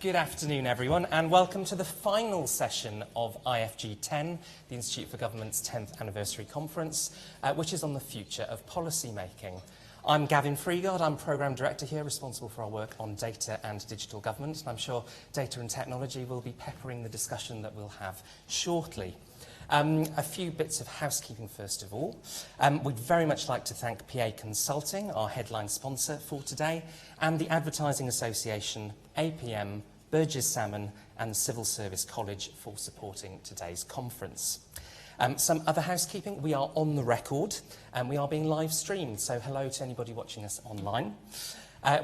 Good afternoon, everyone, and welcome to the final session of IFG 10, the Institute for Government's 10th Anniversary Conference, which is on the future of policy making. I'm Gavin Freeguard. I'm Programme Director here, responsible for our work on data and digital government, and I'm sure data and technology will be peppering the discussion that we'll have shortly. A few bits of housekeeping first of all. We'd very much like to thank PA Consulting, our headline sponsor for today, and the Advertising Association, APM, Burgess Salmon and the Civil Service College for supporting today's conference. Some other housekeeping: we are on the record and we are being live streamed, so hello to anybody watching us online.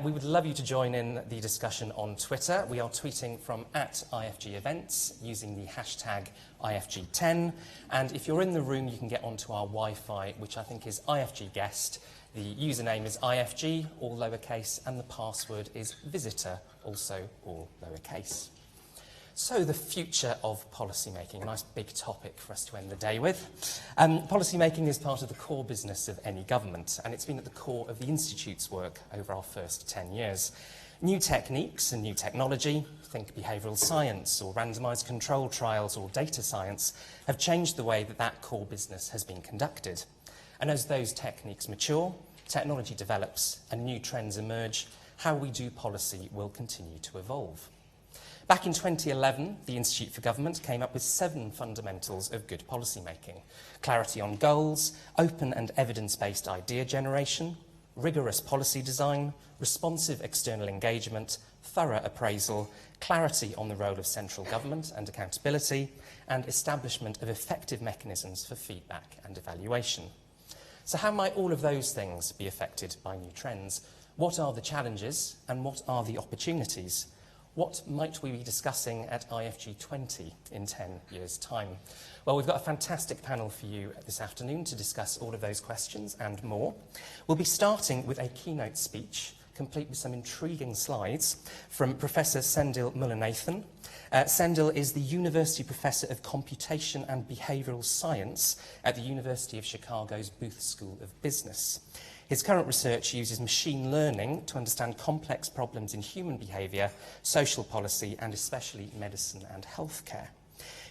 We would love you to join in the discussion on Twitter. We are tweeting from @IFG Events using the hashtag IFG10. And if you're in the room, you can get onto our Wi-Fi, which I think is IFG Guest. The username is IFG, all lowercase, and the password is visitor, also all lowercase. So the future of policymaking, a nice big topic for us to end the day with. Policymaking is part of the core business of any government, and it's been at the core of the Institute's work over our first 10 years. New techniques and new technology, think behavioural science or randomised control trials or data science, have changed the way that that core business has been conducted. And as those techniques mature, technology develops and new trends emerge, how we do policy will continue to evolve. Back in 2011, the Institute for Government came up with 7 fundamentals of good policymaking: clarity on goals, open and evidence-based idea generation, rigorous policy design, responsive external engagement, thorough appraisal, clarity on the role of central government and accountability, and establishment of effective mechanisms for feedback and evaluation. So how might all of those things be affected by new trends? What are the challenges and what are the opportunities? What might we be discussing at IFG 20 in 10 years' time? Well, we've got a fantastic panel for you this afternoon to discuss all of those questions and more. We'll be starting with a keynote speech, complete with some intriguing slides, from Professor Sendhil Mullainathan. Sendhil is the University Professor of Computation and Behavioural Science at the University of Chicago's Booth School of Business. His current research uses machine learning to understand complex problems in human behaviour, social policy, and especially medicine and healthcare.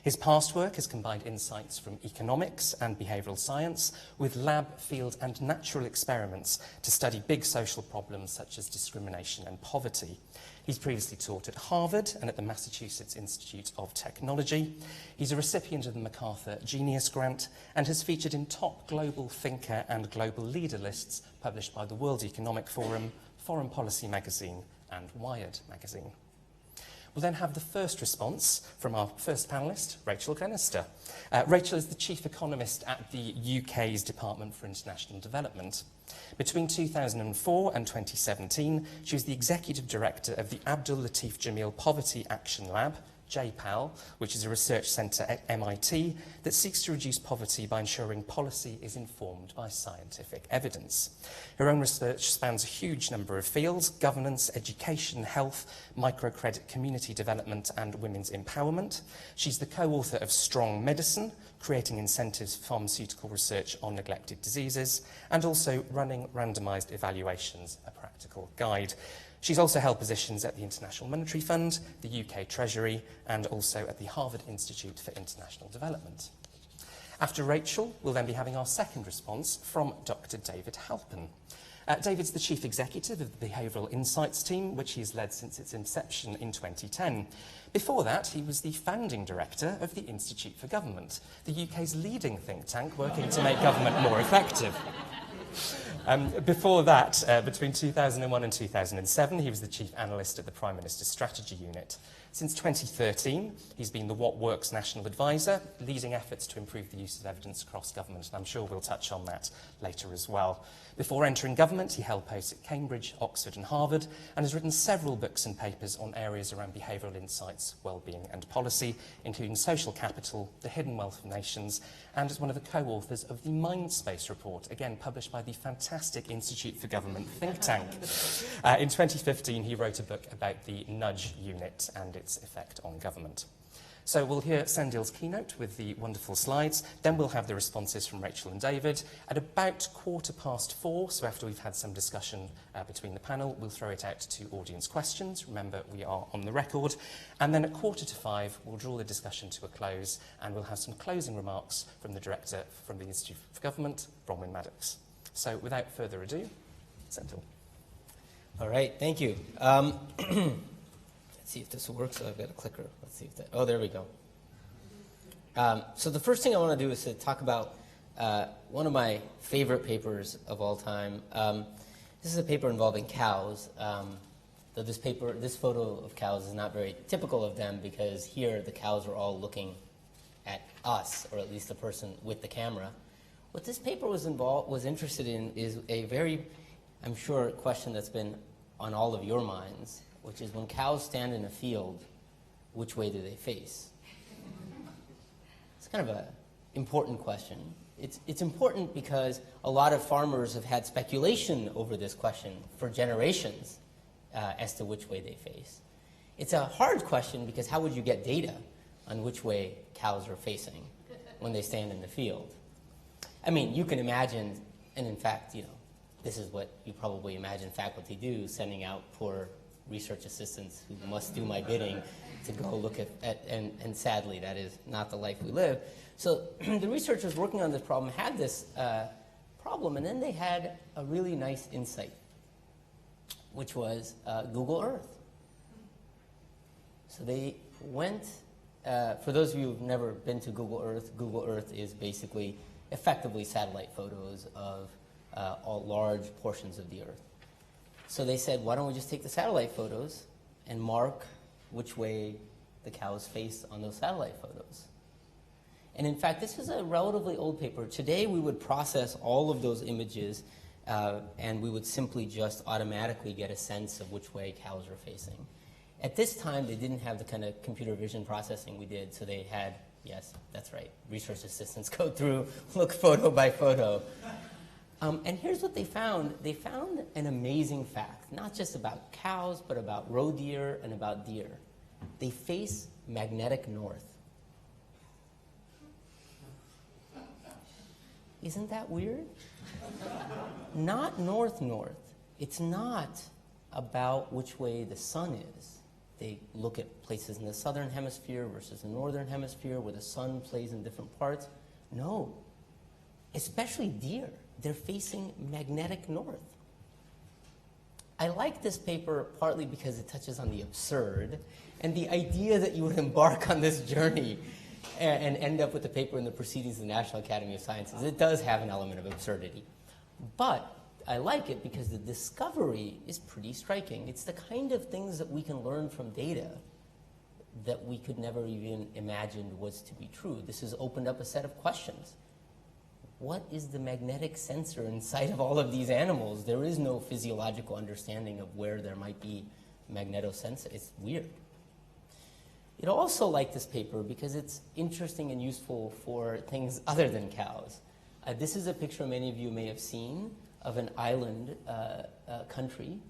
His past work has combined insights from economics and behavioural science with lab, field, and natural experiments to study big social problems such as discrimination and poverty. He's previously taught at Harvard and at the Massachusetts Institute of Technology. He's a recipient of the MacArthur Genius Grant and has featured in top global thinker and global leader lists published by the World Economic Forum, Foreign Policy Magazine, and Wired Magazine. We'll then have the first response from our first panellist, Rachel Glennerster. Rachel is the Chief Economist at the UK's Department for International Development. Between 2004 and 2017, she was the Executive Director of the Abdul Latif Jameel Poverty Action Lab, JPAL, which is a research centre at MIT that seeks to reduce poverty by ensuring policy is informed by scientific evidence. Her own research spans a huge number of fields: governance, education, health, microcredit, community development and women's empowerment. She's the co-author of Strong Medicine, creating incentives for pharmaceutical research on neglected diseases, and also Running Randomised Evaluations, a practical guide. She's also held positions at the International Monetary Fund, the UK Treasury, and also at the Harvard Institute for International Development. After Rachel, we'll then be having our second response from Dr. David Halpern. David's the Chief Executive of the Behavioural Insights team, which he's led since its inception in 2010. Before that, he was the founding director of the Institute for Government, the UK's leading think tank working to make government more effective. Before that, between 2001 and 2007, he was the Chief Analyst at the Prime Minister's Strategy Unit. Since 2013, he's been the What Works National Advisor, leading efforts to improve the use of evidence across government, and I'm sure we'll touch on that later as well. Before entering government, he held posts at Cambridge, Oxford and Harvard, and has written several books and papers on areas around behavioural insights, well-being and policy, including Social Capital, The Hidden Wealth of Nations, and is one of the co-authors of the Mindspace Report, again published by the fantastic Institute for Government think tank. In 2015, he wrote a book about the Nudge Unit and its effect on government. So we'll hear Sendhil's keynote with the wonderful slides, then we'll have the responses from Rachel and David. At about 4:15, so after we've had some discussion between the panel, we'll throw it out to audience questions. Remember, we are on the record. And then at 4:45, we'll draw the discussion to a close, and we'll have some closing remarks from the Director from the Institute for Government, Bronwyn Maddox. So without further ado, Sendhil. All right, thank you. Let's see if this works. I've got a clicker. Let's see if that. Oh, there we go. So the first thing I want to do is to talk about one of my favorite papers of all time. This is a paper involving cows. Though this photo of cows is not very typical of them, because here the cows are all looking at us, or at least the person with the camera. What this paper was interested in is a very, I'm sure, question that's been on all of your minds, which is when cows stand in a field, which way do they face? It's kind of an important question. It's important because a lot of farmers have had speculation over this question for generations as to which way they face. It's a hard question because how would you get data on which way cows are facing when they stand in the field? I mean, you can imagine, and in fact, this is what you probably imagine faculty do, sending out poor research assistants who must do my bidding to go look at and sadly, that is not the life we live. So the researchers working on this problem had this problem, and then they had a really nice insight, which was Google Earth. So they went, for those of you who've never been to Google Earth is basically effectively satellite photos of all large portions of the Earth. So they said, why don't we just take the satellite photos and mark which way the cows face on those satellite photos? And in fact, this is a relatively old paper. Today, we would process all of those images, and we would simply just automatically get a sense of which way cows are facing. At this time, they didn't have the kind of computer vision processing we did, so they had, yes, that's right, research assistants go through, look photo by photo. And here's what they found. They found an amazing fact, not just about cows, but about roe deer and about deer. They face magnetic north. Isn't that weird? Not north-north. It's not about which way the sun is. They look at places in the southern hemisphere versus the northern hemisphere where the sun plays in different parts. No, especially deer. They're facing magnetic north. I like this paper partly because it touches on the absurd and the idea that you would embark on this journey and end up with the paper in the Proceedings of the National Academy of Sciences. It does have an element of absurdity. But I like it because the discovery is pretty striking. It's the kind of things that we can learn from data that we could never even imagine was to be true. This has opened up a set of questions. What is the magnetic sensor inside of all of these animals? There is no physiological understanding of where there might be magnetosensor. It's weird. It also like this paper because it's interesting and useful for things other than cows. This is a picture many of you may have seen of an island country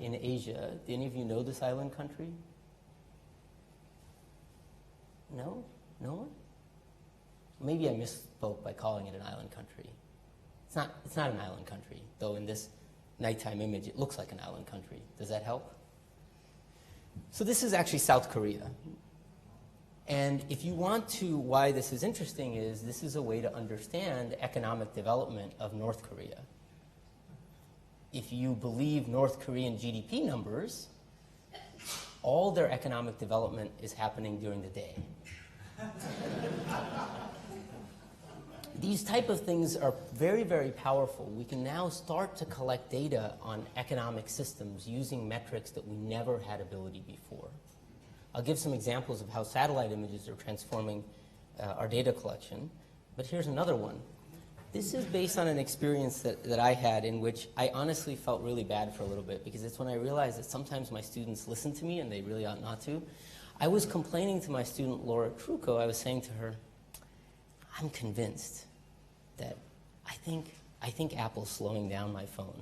in Asia. Do any of you know this island country? No? No one? Maybe I misspoke by calling it an island country. It's not an island country, though in this nighttime image it looks like an island country. Does that help? So this is actually South Korea. And if you want to, why this is interesting is this is a way to understand economic development of North Korea. If you believe North Korean GDP numbers, all their economic development is happening during the day. These type of things are very, very powerful. We can now start to collect data on economic systems using metrics that we never had ability before. I'll give some examples of how satellite images are transforming our data collection, but here's another one. This is based on an experience that I had in which I honestly felt really bad for a little bit, because it's when I realized that sometimes my students listen to me and they really ought not to. I was complaining to my student, Laura Trucco. I was saying to her, I'm convinced that I think Apple's slowing down my phone.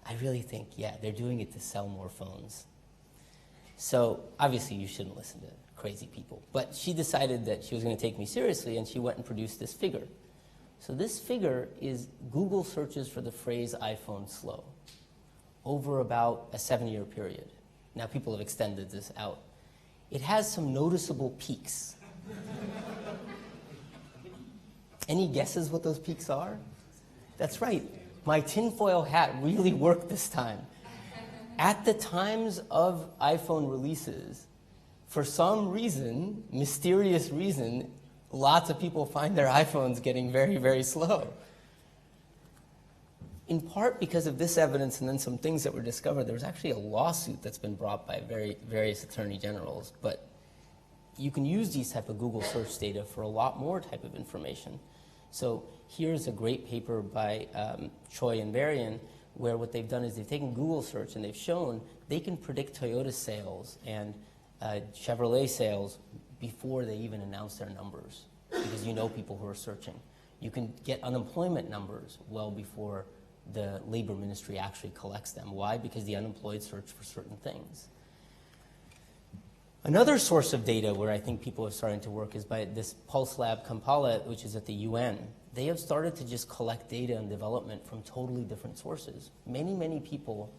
I really think, yeah, they're doing it to sell more phones. So obviously you shouldn't listen to crazy people. But she decided that she was going to take me seriously, and she went and produced this figure. So this figure is Google searches for the phrase iPhone slow over about a 7-year period. Now people have extended this out. It has some noticeable peaks. Any guesses what those peaks are? That's right. My tinfoil hat really worked this time. At the times of iPhone releases, for some reason, mysterious reason, lots of people find their iPhones getting very, very slow. In part because of this evidence and then some things that were discovered, there was actually a lawsuit that's been brought by various attorney generals. But you can use these type of Google search data for a lot more type of information. So here's a great paper by Choi and Varian, where what they've done is they've taken Google search and they've shown they can predict Toyota sales and Chevrolet sales before they even announce their numbers, because you know people who are searching. You can get unemployment numbers well before the labor ministry actually collects them. Why? Because the unemployed search for certain things. Another source of data where I think people are starting to work is by this Pulse Lab Kampala, which is at the UN. They have started to just collect data and development from totally different sources. Many, many people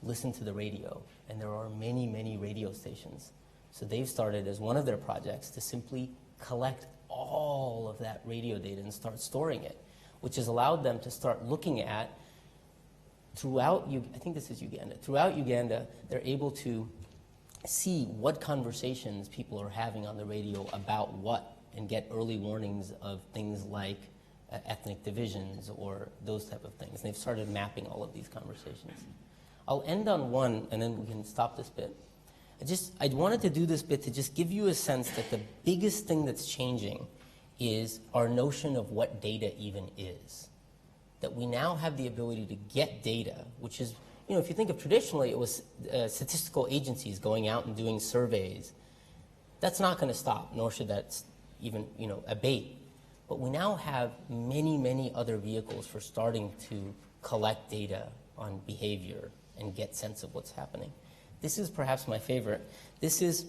listen to the radio, and there are many, many radio stations. So they've started as one of their projects to simply collect all of that radio data and start storing it, which has allowed them to start looking at throughout Uganda, they're able to see what conversations people are having on the radio about what, and get early warnings of things like ethnic divisions or those type of things. And they've started mapping all of these conversations. I'll end on one, and then we can stop this bit. I wanted to do this bit to just give you a sense that the biggest thing that's changing is our notion of what data even is. That we now have the ability to get data, which is, if you think of traditionally, it was statistical agencies going out and doing surveys. That's not going to stop, nor should that even, abate. But we now have many, many other vehicles for starting to collect data on behavior and get sense of what's happening. This is perhaps my favorite. This is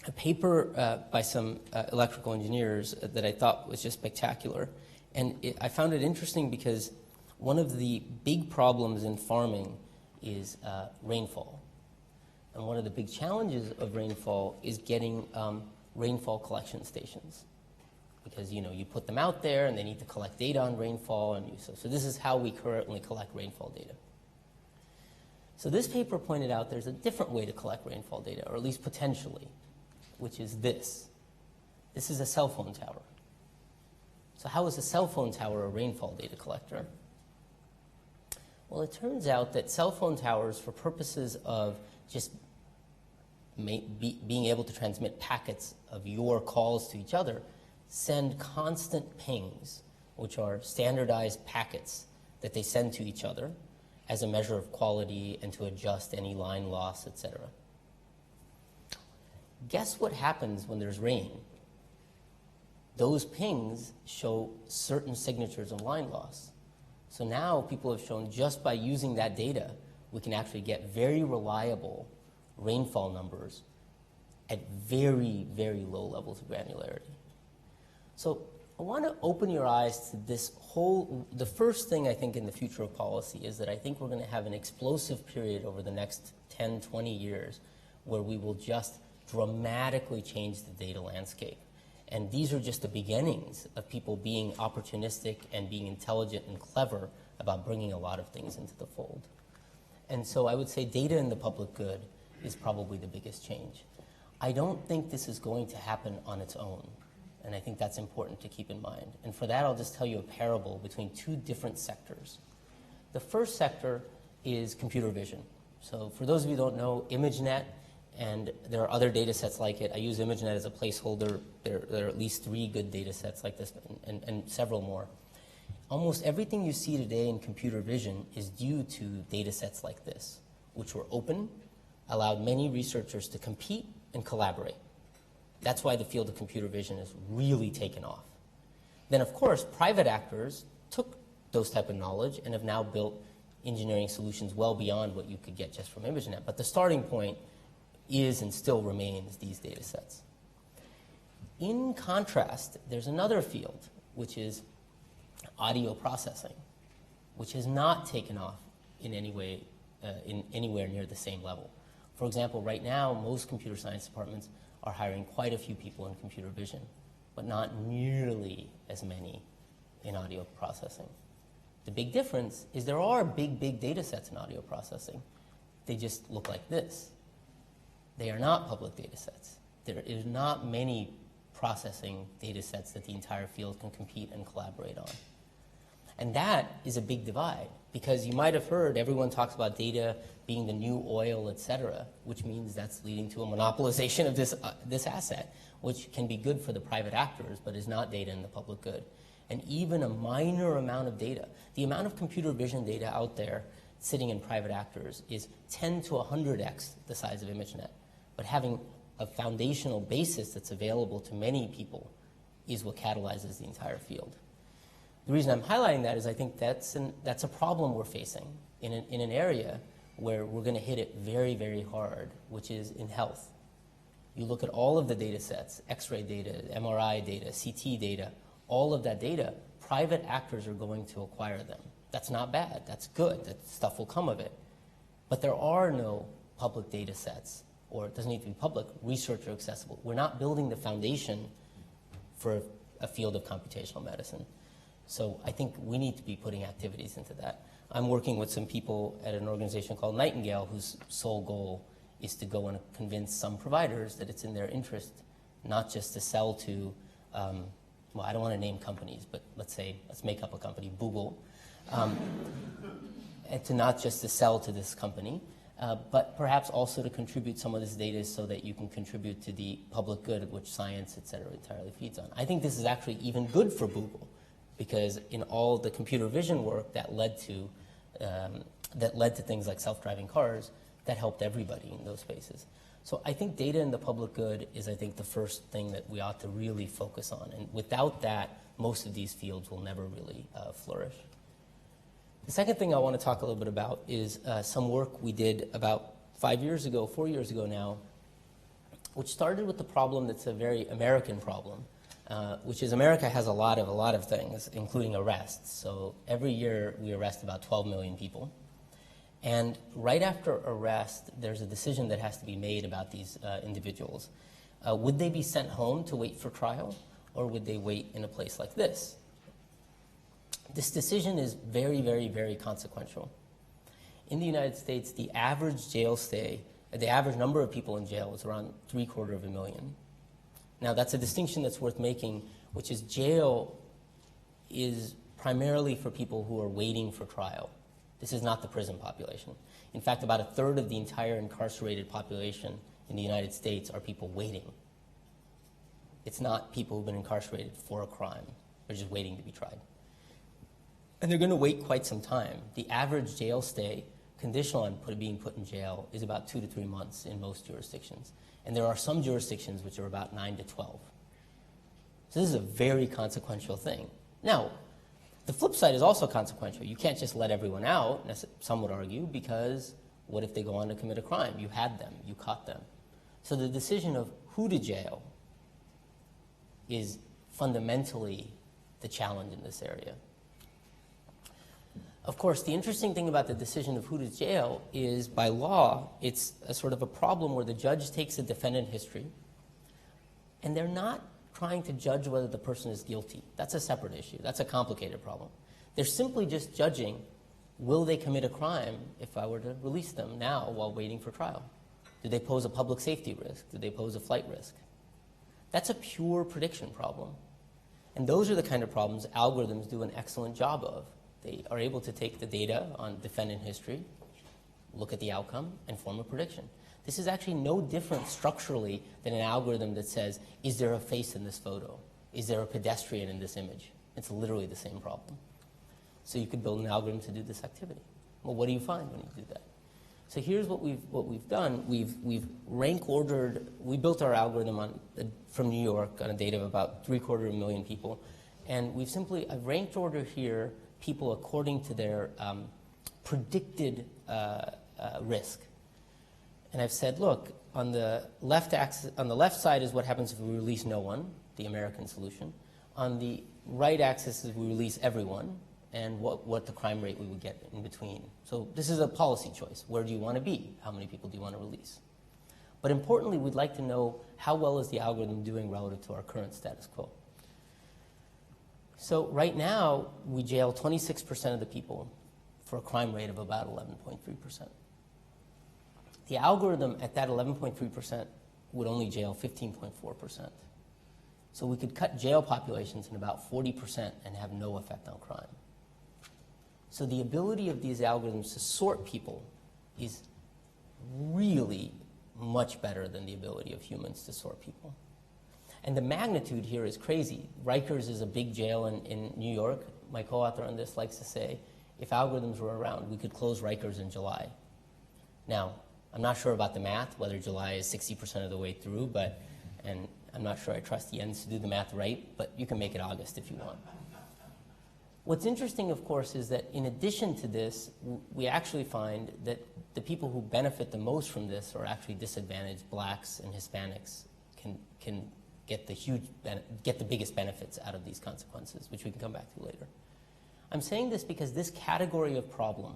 a paper by some electrical engineers that I thought was just spectacular. And I found it interesting because one of the big problems in farming is rainfall. And one of the big challenges of rainfall is getting rainfall collection stations. Because you put them out there and they need to collect data on rainfall. And so this is how we currently collect rainfall data. So this paper pointed out there's a different way to collect rainfall data, or at least potentially, which is this. This is a cell phone tower. So how is a cell phone tower a rainfall data collector? Well, it turns out that cell phone towers, for purposes of just being able to transmit packets of your calls to each other, send constant pings, which are standardized packets that they send to each other as a measure of quality and to adjust any line loss, etc. Guess what happens when there's rain? Those pings show certain signatures of line loss. So now people have shown just by using that data, we can actually get very reliable rainfall numbers at very, very low levels of granularity. So I want to open your eyes to this the first thing I think in the future of policy is that I think we're going to have an explosive period over the next 10, 20 years where we will just dramatically change the data landscape. And these are just the beginnings of people being opportunistic and being intelligent and clever about bringing a lot of things into the fold. And so I would say data in the public good is probably the biggest change. I don't think this is going to happen on its own. And I think that's important to keep in mind. And for that, I'll just tell you a parable between two different sectors. The first sector is computer vision. So for those of you who don't know, ImageNet, and there are other data sets like it. I use ImageNet as a placeholder. There are at least 3 good data sets like this and several more. Almost everything you see today in computer vision is due to data sets like this, which were open, allowed many researchers to compete and collaborate. That's why the field of computer vision has really taken off. Then, of course, private actors took those type of knowledge and have now built engineering solutions well beyond what you could get just from ImageNet. But the starting point is and still remains these data sets. In contrast, there's another field, which is audio processing, which has not taken off in any way, in anywhere near the same level. For example, right now, most computer science departments are hiring quite a few people in computer vision, but not nearly as many in audio processing. The big difference is there are big data sets in audio processing. They just look like this. They are not public data sets. There is not many processing data sets that the entire field can compete and collaborate on. And that is a big divide, because you might have heard everyone talks about data being the new oil, et cetera, which means that's leading to a monopolization of this asset, which can be good for the private actors, but is not data in the public good. And even a minor amount of data, the amount of computer vision data out there sitting in private actors is 10 to 100x the size of ImageNet. But having a foundational basis that's available to many people is what catalyzes the entire field. The reason I'm highlighting that is I think that's a problem we're facing in an area where we're going to hit it very, very hard, which is in health. You look at all of the data sets, X-ray data, MRI data, CT data, all of that data, private actors are going to acquire them. That's not bad. That's good. That stuff will come of it. But there are no public data sets, or it doesn't need to be public, researcher accessible. We're not building the foundation for a field of computational medicine. So I think we need to be putting activities into that. I'm working with some people at an organization called Nightingale, whose sole goal is to go and convince some providers that it's in their interest not just to sell to, well, I don't want to name companies, but let's make up a company, Google, and to not just to sell to this company, but perhaps also to contribute some of this data so that you can contribute to the public good, which science, et cetera, entirely feeds on. I think this is actually even good for Google, because in all the computer vision work that led to things like self-driving cars, that helped everybody in those spaces. So I think data in the public good is, I think, the first thing that we ought to really focus on. And without that, most of these fields will never really flourish. The second thing I want to talk a little bit about is some work we did about 4 years ago now, which started with the problem that's a very American problem, which is America has a lot of things, including arrests. So every year we arrest about 12 million people. And right after arrest, there's a decision that has to be made about these individuals. Would they be sent home to wait for trial, or would they wait in a place like this? This decision is very, very, very consequential. In the United States, the average jail stay, the average number of people in jail is around 750,000. Now, that's a distinction that's worth making, which is jail is primarily for people who are waiting for trial. This is not the prison population. In fact, about a third of the entire incarcerated population in the United States are people waiting. It's not people who've been incarcerated for a crime. They're just waiting to be tried. And they're going to wait quite some time. The average jail stay, conditional on being put in jail, is about 2 to 3 months in most jurisdictions. And there are some jurisdictions which are about 9 to 12. So this is a very consequential thing. Now, the flip side is also consequential. You can't just let everyone out, some would argue, because what if they go on to commit a crime? You had them, you caught them. So the decision of who to jail is fundamentally the challenge in this area. Of course, the interesting thing about the decision of who to jail is, by law, it's a sort of a problem where the judge takes a defendant history, and they're not trying to judge whether the person is guilty. That's a separate issue. That's a complicated problem. They're simply just judging, will they commit a crime if I were to release them now while waiting for trial? Do they pose a public safety risk? Do they pose a flight risk? That's a pure prediction problem. And those are the kind of problems algorithms do an excellent job of. They are able to take the data on defendant history, look at the outcome, and form a prediction. This is actually no different structurally than an algorithm that says, is there a face in this photo? Is there a pedestrian in this image? It's literally the same problem. So you could build an algorithm to do this activity. Well, what do you find when you do that? So here's what we've done. We've rank ordered. We built our algorithm from New York on a data of about 750,000 people, and I've ranked ordered here people according to their predicted risk. And I've said, look, on the left axis, on the left side is what happens if we release no one, the American solution. On the right axis is we release everyone, and what the crime rate we would get in between. So this is a policy choice. Where do you want to be? How many people do you want to release? But importantly, we'd like to know how well is the algorithm doing relative to our current status quo. So right now, we jail 26% of the people for a crime rate of about 11.3%. The algorithm at that 11.3% would only jail 15.4%. So we could cut jail populations in about 40% and have no effect on crime. So the ability of these algorithms to sort people is really much better than the ability of humans to sort people. And the magnitude here is crazy. Rikers is a big jail in New York. My co-author on this likes to say, if algorithms were around, we could close Rikers in July. Now, I'm not sure about the math, whether July is 60% of the way through, and I'm not sure I trust Jens to do the math right, but you can make it August if you want. What's interesting, of course, is that in addition to this, we actually find that the people who benefit the most from this are actually disadvantaged. Blacks and Hispanics can get the biggest benefits out of these consequences, which we can come back to later. I'm saying this because this category of problem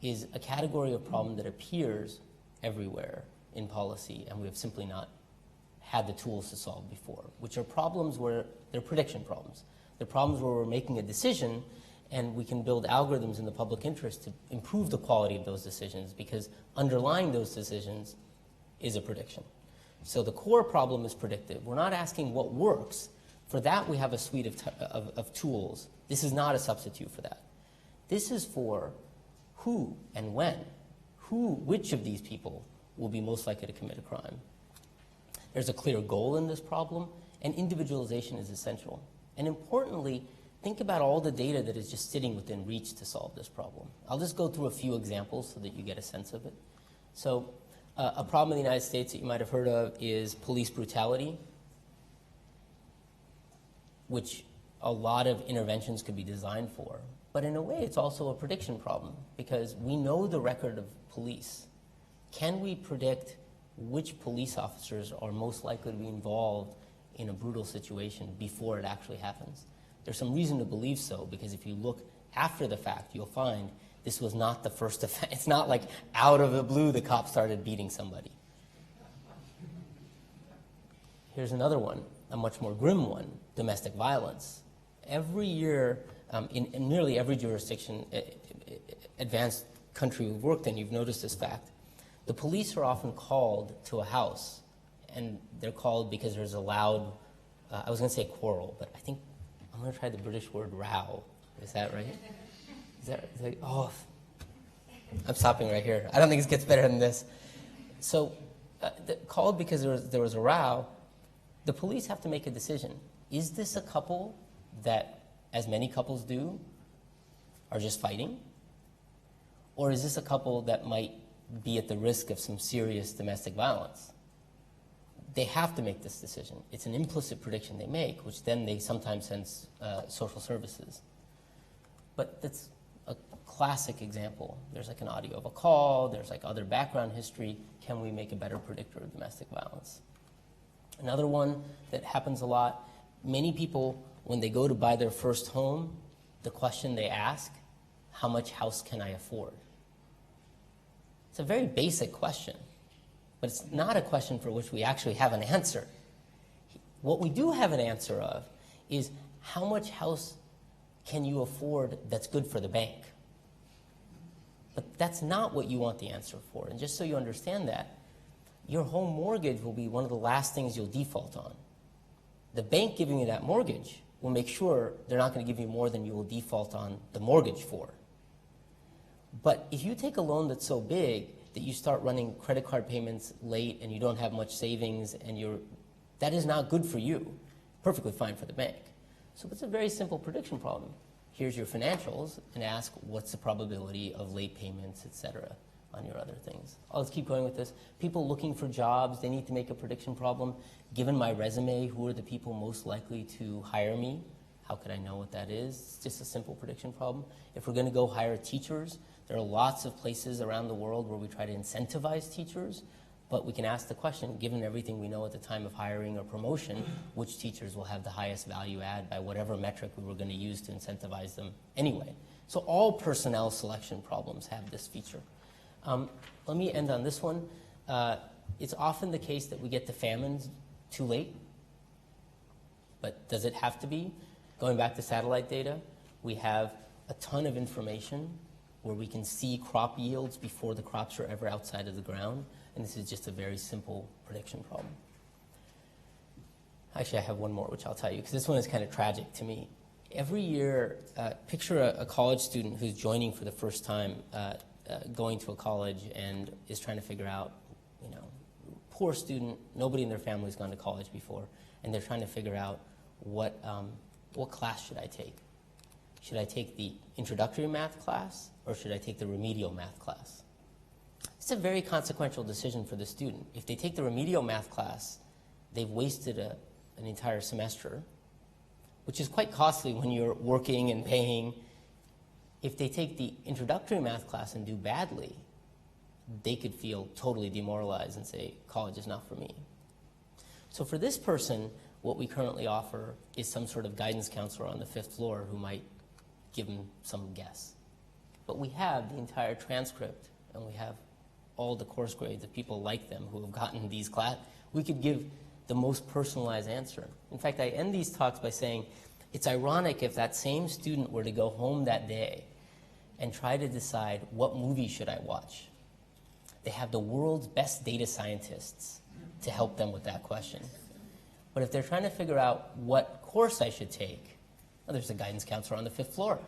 is a category of problem that appears everywhere in policy, and we have simply not had the tools to solve before, which are problems where they're prediction problems. They're problems where we're making a decision, and we can build algorithms in the public interest to improve the quality of those decisions, because underlying those decisions is a prediction. So the core problem is predictive. We're not asking what works. For that, we have a suite of tools. This is not a substitute for that. This is for who and when, which of these people will be most likely to commit a crime. There's a clear goal in this problem, and individualization is essential. And importantly, think about all the data that is just sitting within reach to solve this problem. I'll just go through a few examples so that you get a sense of it. So a problem in the United States that you might have heard of is police brutality, which a lot of interventions could be designed for. But in a way, it's also a prediction problem, because we know the record of police. Can we predict which police officers are most likely to be involved in a brutal situation before it actually happens? There's some reason to believe so, because if you look after the fact, you'll find this was not the first offense. It's not like out of the blue the cop started beating somebody. Here's another one, a much more grim one, domestic violence. Every year, in nearly every jurisdiction, advanced country we've worked in, you've noticed this fact. The police are often called to a house, and they're called because there's a loud, I was going to say quarrel, but I think I'm going to try the British word row. Is that right? Is that oh, I'm stopping right here. I don't think it gets better than this. So called because there was a row, the police have to make a decision. Is this a couple that, as many couples do, are just fighting? Or is this a couple that might be at the risk of some serious domestic violence? They have to make this decision. It's an implicit prediction they make, which then they sometimes send social services. But that's a classic example. There's like an audio of a call, there's like other background history. Can we make a better predictor of domestic violence? Another one that happens a lot, many people, when they go to buy their first home, the question they ask, how much house can I afford? It's a very basic question, but it's not a question for which we actually have an answer. What we do have an answer of is how much house can you afford that's good for the bank? But that's not what you want the answer for. And just so you understand that, your home mortgage will be one of the last things you'll default on. The bank giving you that mortgage will make sure they're not going to give you more than you will default on the mortgage for. But if you take a loan that's so big that you start running credit card payments late and you don't have much savings, and that is not good for you. Perfectly fine for the bank. So it's a very simple prediction problem. Here's your financials, and ask what's the probability of late payments, et cetera, on your other things. I'll just keep going with this. People looking for jobs, they need to make a prediction problem. Given my resume, who are the people most likely to hire me? How could I know what that is? It's just a simple prediction problem. If we're going to go hire teachers, there are lots of places around the world where we try to incentivize teachers. But we can ask the question, given everything we know at the time of hiring or promotion, which teachers will have the highest value add by whatever metric we were going to use to incentivize them anyway. So all personnel selection problems have this feature. Let me end on this one. It's often the case that we get to famines too late. But does it have to be? Going back to satellite data, we have a ton of information where we can see crop yields before the crops are ever outside of the ground. And this is just a very simple prediction problem. Actually, I have one more, which I'll tell you, because this one is kind of tragic to me. Every year, picture a college student who's joining for the first time, going to a college and is trying to figure out, you know, poor student, nobody in their family has gone to college before, and they're trying to figure out what class should I take? Should I take the introductory math class, or should I take the remedial math class? It's a very consequential decision for the student. If they take the remedial math class, they've wasted an entire semester, which is quite costly when you're working and paying. If they take the introductory math class and do badly, they could feel totally demoralized and say, college is not for me. So for this person, what we currently offer is some sort of guidance counselor on the 5th floor who might give them some guess. But we have the entire transcript, and we have all the course grades of people like them who have gotten these classes. We could give the most personalized answer. In fact, I end these talks by saying, it's ironic if that same student were to go home that day and try to decide what movie should I watch. They have the world's best data scientists to help them with that question. But if they're trying to figure out what course I should take, well, there's a guidance counselor on the 5th floor.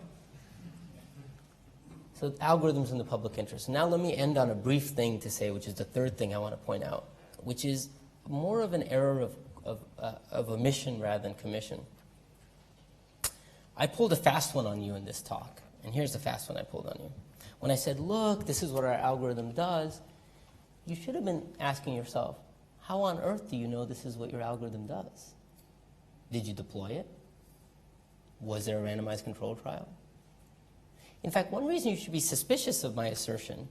So algorithms in the public interest. Now let me end on a brief thing to say, which is the third thing I want to point out, which is more of an error of omission rather than commission. I pulled a fast one on you in this talk, and here's the fast one I pulled on you. When I said, look, this is what our algorithm does, you should have been asking yourself, how on earth do you know this is what your algorithm does? Did you deploy it? Was there a randomized control trial? In fact, one reason you should be suspicious of my assertion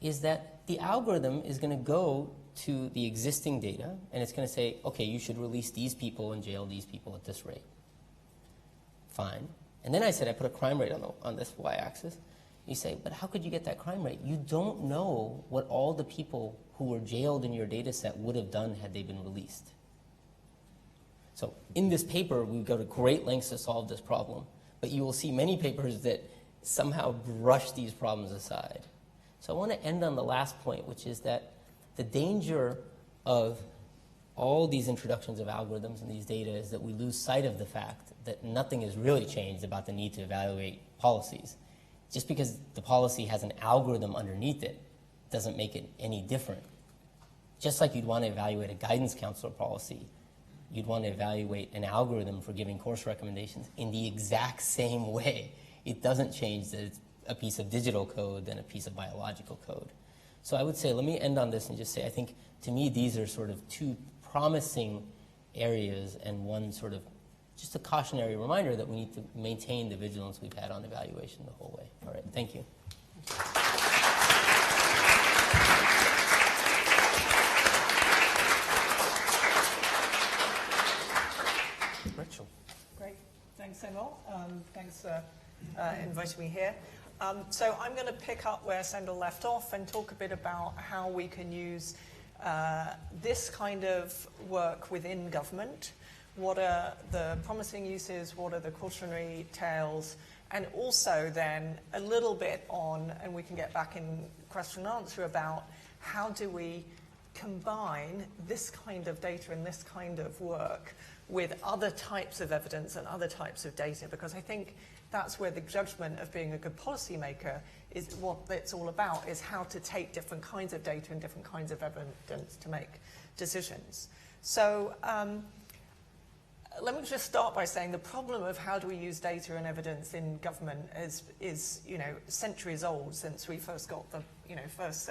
is that the algorithm is going to go to the existing data, and it's going to say, okay, you should release these people and jail these people at this rate. Fine. And then I said I put a crime rate on this y-axis. You say, but how could you get that crime rate? You don't know what all the people who were jailed in your data set would have done had they been released. So in this paper, we go to great lengths to solve this problem, but you will see many papers that somehow brush these problems aside. So I want to end on the last point, which is that the danger of all these introductions of algorithms and these data is that we lose sight of the fact that nothing has really changed about the need to evaluate policies. Just because the policy has an algorithm underneath it doesn't make it any different. Just like you'd want to evaluate a guidance counselor policy, you'd want to evaluate an algorithm for giving course recommendations in the exact same way. It doesn't change that it's a piece of digital code than a piece of biological code. So I would say, let me end on this and just say, I think to me these are sort of two promising areas and one sort of just a cautionary reminder that we need to maintain the vigilance we've had on evaluation the whole way. All right, thank you. Rachel. Great. Thanks, Sendhil. Thanks for inviting me here. So I'm going to pick up where Sendhil left off and talk a bit about how we can use this kind of work within government. What are the promising uses? What are the cautionary tales? And also then a little bit on, and we can get back in question and answer about how do we combine this kind of data and this kind of work with other types of evidence and other types of data, because I think that's where the judgment of being a good policymaker is what it's all about, is how to take different kinds of data and different kinds of evidence to make decisions. So let me just start by saying the problem of how do we use data and evidence in government is centuries old. Since we first got the first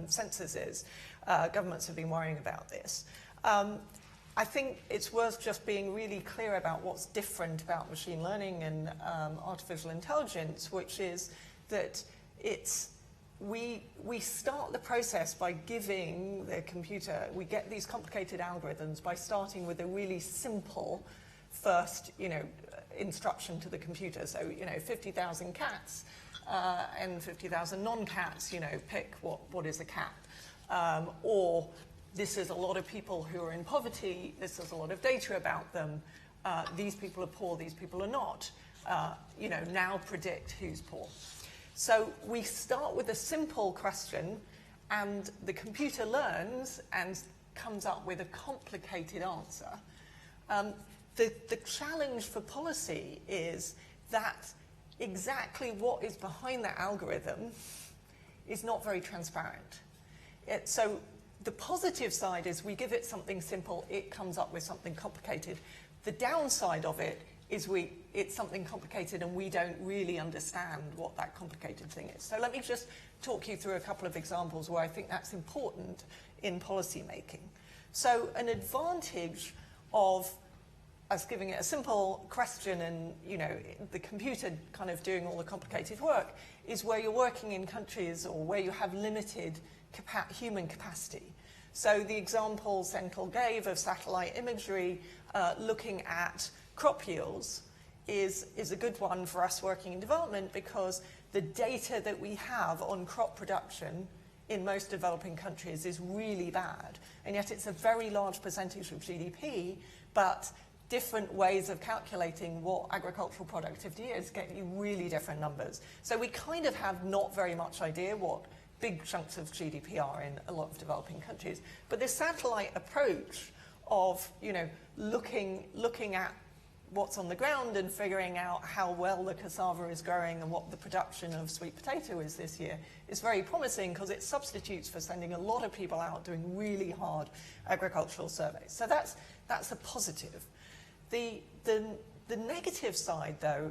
censuses, governments have been worrying about this. I think it's worth just being really clear about what's different about machine learning and artificial intelligence, which is that it's we start the process by giving the computer, we get these complicated algorithms by starting with a really simple first, instruction to the computer. So, 50,000 cats and 50,000 non-cats, pick what is a cat. Or this is a lot of people who are in poverty, this is a lot of data about them, these people are poor, these people are not. Now predict who's poor. So we start with a simple question, and the computer learns and comes up with a complicated answer. The challenge for policy is that exactly what is behind that algorithm is not very transparent. So the positive side is we give it something simple, it comes up with something complicated. The downside of it is it's something complicated and we don't really understand what that complicated thing is. So let me just talk you through a couple of examples where I think that's important in policy making. So an advantage of us giving it a simple question and the computer kind of doing all the complicated work is where you're working in countries or where you have limited human capacity. So the example Sendhil gave of satellite imagery looking at crop yields is a good one for us working in development, because the data that we have on crop production in most developing countries is really bad. And yet it's a very large percentage of GDP, but different ways of calculating what agricultural productivity is get you really different numbers. So we kind of have not very much idea what big chunks of GDP are in a lot of developing countries. But this satellite approach of, looking at what's on the ground and figuring out how well the cassava is growing and what the production of sweet potato is this year is very promising, because it substitutes for sending a lot of people out doing really hard agricultural surveys. So that's a positive. The negative side, though,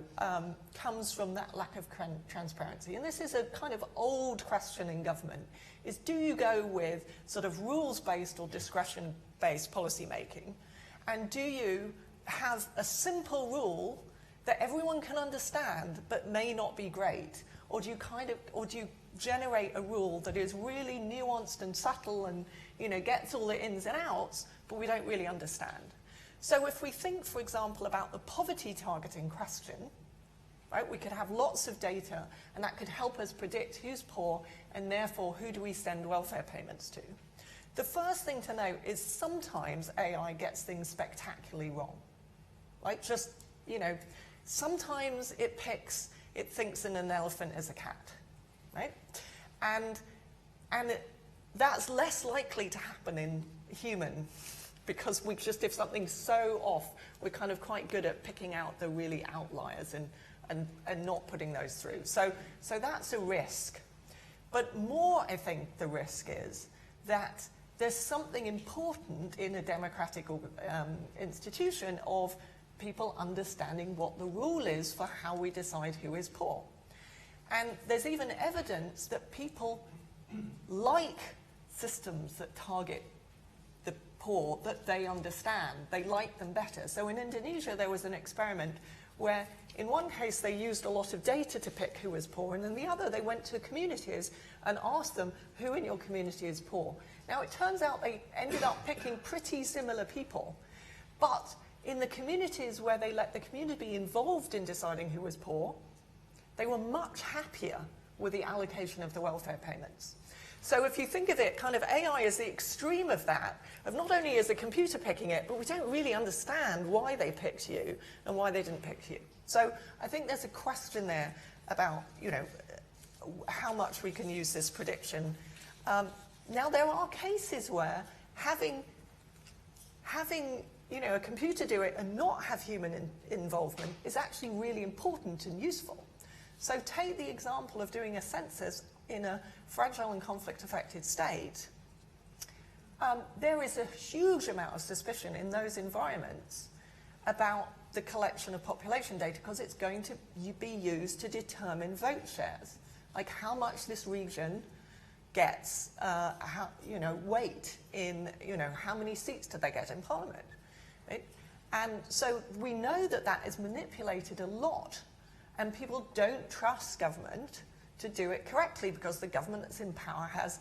comes from that lack of transparency. And this is a kind of old question in government, is do you go with sort of rules-based or discretion-based policy making? And do you have a simple rule that everyone can understand but may not be great? Or do you generate a rule that is really nuanced and subtle and gets all the ins and outs, but we don't really understand? So if we think, for example, about the poverty targeting question, right, we could have lots of data and that could help us predict who's poor and therefore who do we send welfare payments to. The first thing to note is sometimes AI gets things spectacularly wrong. Right? Just, sometimes it thinks an elephant is a cat, right? And that's less likely to happen in human, because if something's so off, we're kind of quite good at picking out the really outliers and not putting those through. So that's a risk. But more, I think, the risk is that there's something important in a democratic institution of people understanding what the rule is for how we decide who is poor. And there's even evidence that people like systems that target the poor, that they understand. They like them better. So in Indonesia, there was an experiment where in one case they used a lot of data to pick who was poor, and in the other they went to communities and asked them, who in your community is poor? Now it turns out they ended up picking pretty similar people, but in the communities where they let the community be involved in deciding who was poor, they were much happier with the allocation of the welfare payments. So if you think of it, kind of AI is the extreme of that, of not only is the computer picking it, but we don't really understand why they picked you and why they didn't pick you. So I think there's a question there about, how much we can use this prediction. Now there are cases where having a computer do it and not have human involvement is actually really important and useful. So take the example of doing a census in a fragile and conflict-affected state. There is a huge amount of suspicion in those environments about the collection of population data, because it's going to be used to determine vote shares, like how much this region gets, weight in, how many seats do they get in Parliament. Right? And so we know that that is manipulated a lot, and people don't trust government to do it correctly, because the government that's in power has,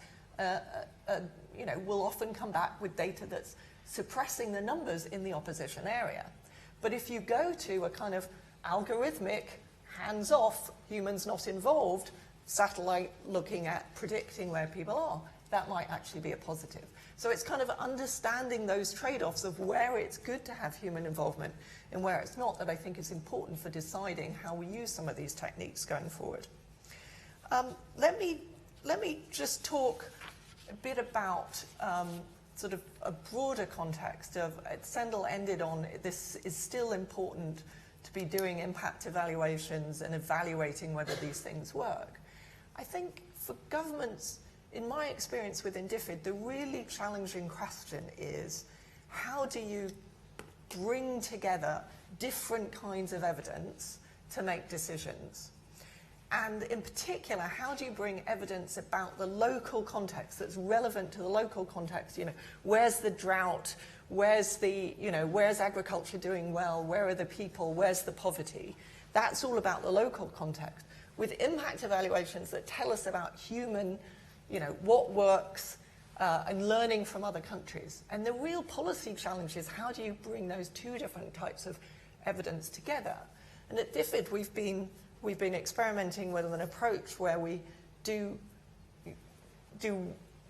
will often come back with data that's suppressing the numbers in the opposition area. But if you go to a kind of algorithmic, hands-off, humans not involved, satellite looking at predicting where people are, that might actually be a positive. So it's kind of understanding those trade-offs of where it's good to have human involvement and where it's not that I think is important for deciding how we use some of these techniques going forward. Let me just talk a bit about sort of a broader context of, Sendhil ended on, this is still important to be doing impact evaluations and evaluating whether these things work. I think for governments, in my experience with Indifid, the really challenging question is, how do you bring together different kinds of evidence to make decisions? And in particular, how do you bring evidence about the local context that's relevant to the local context? Where's the drought? Where's agriculture doing well? Where are the people? Where's the poverty? That's all about the local context. With impact evaluations that tell us about human, what works, and learning from other countries. And the real policy challenge is, how do you bring those two different types of evidence together? And at DFID, we've been experimenting with an approach where we do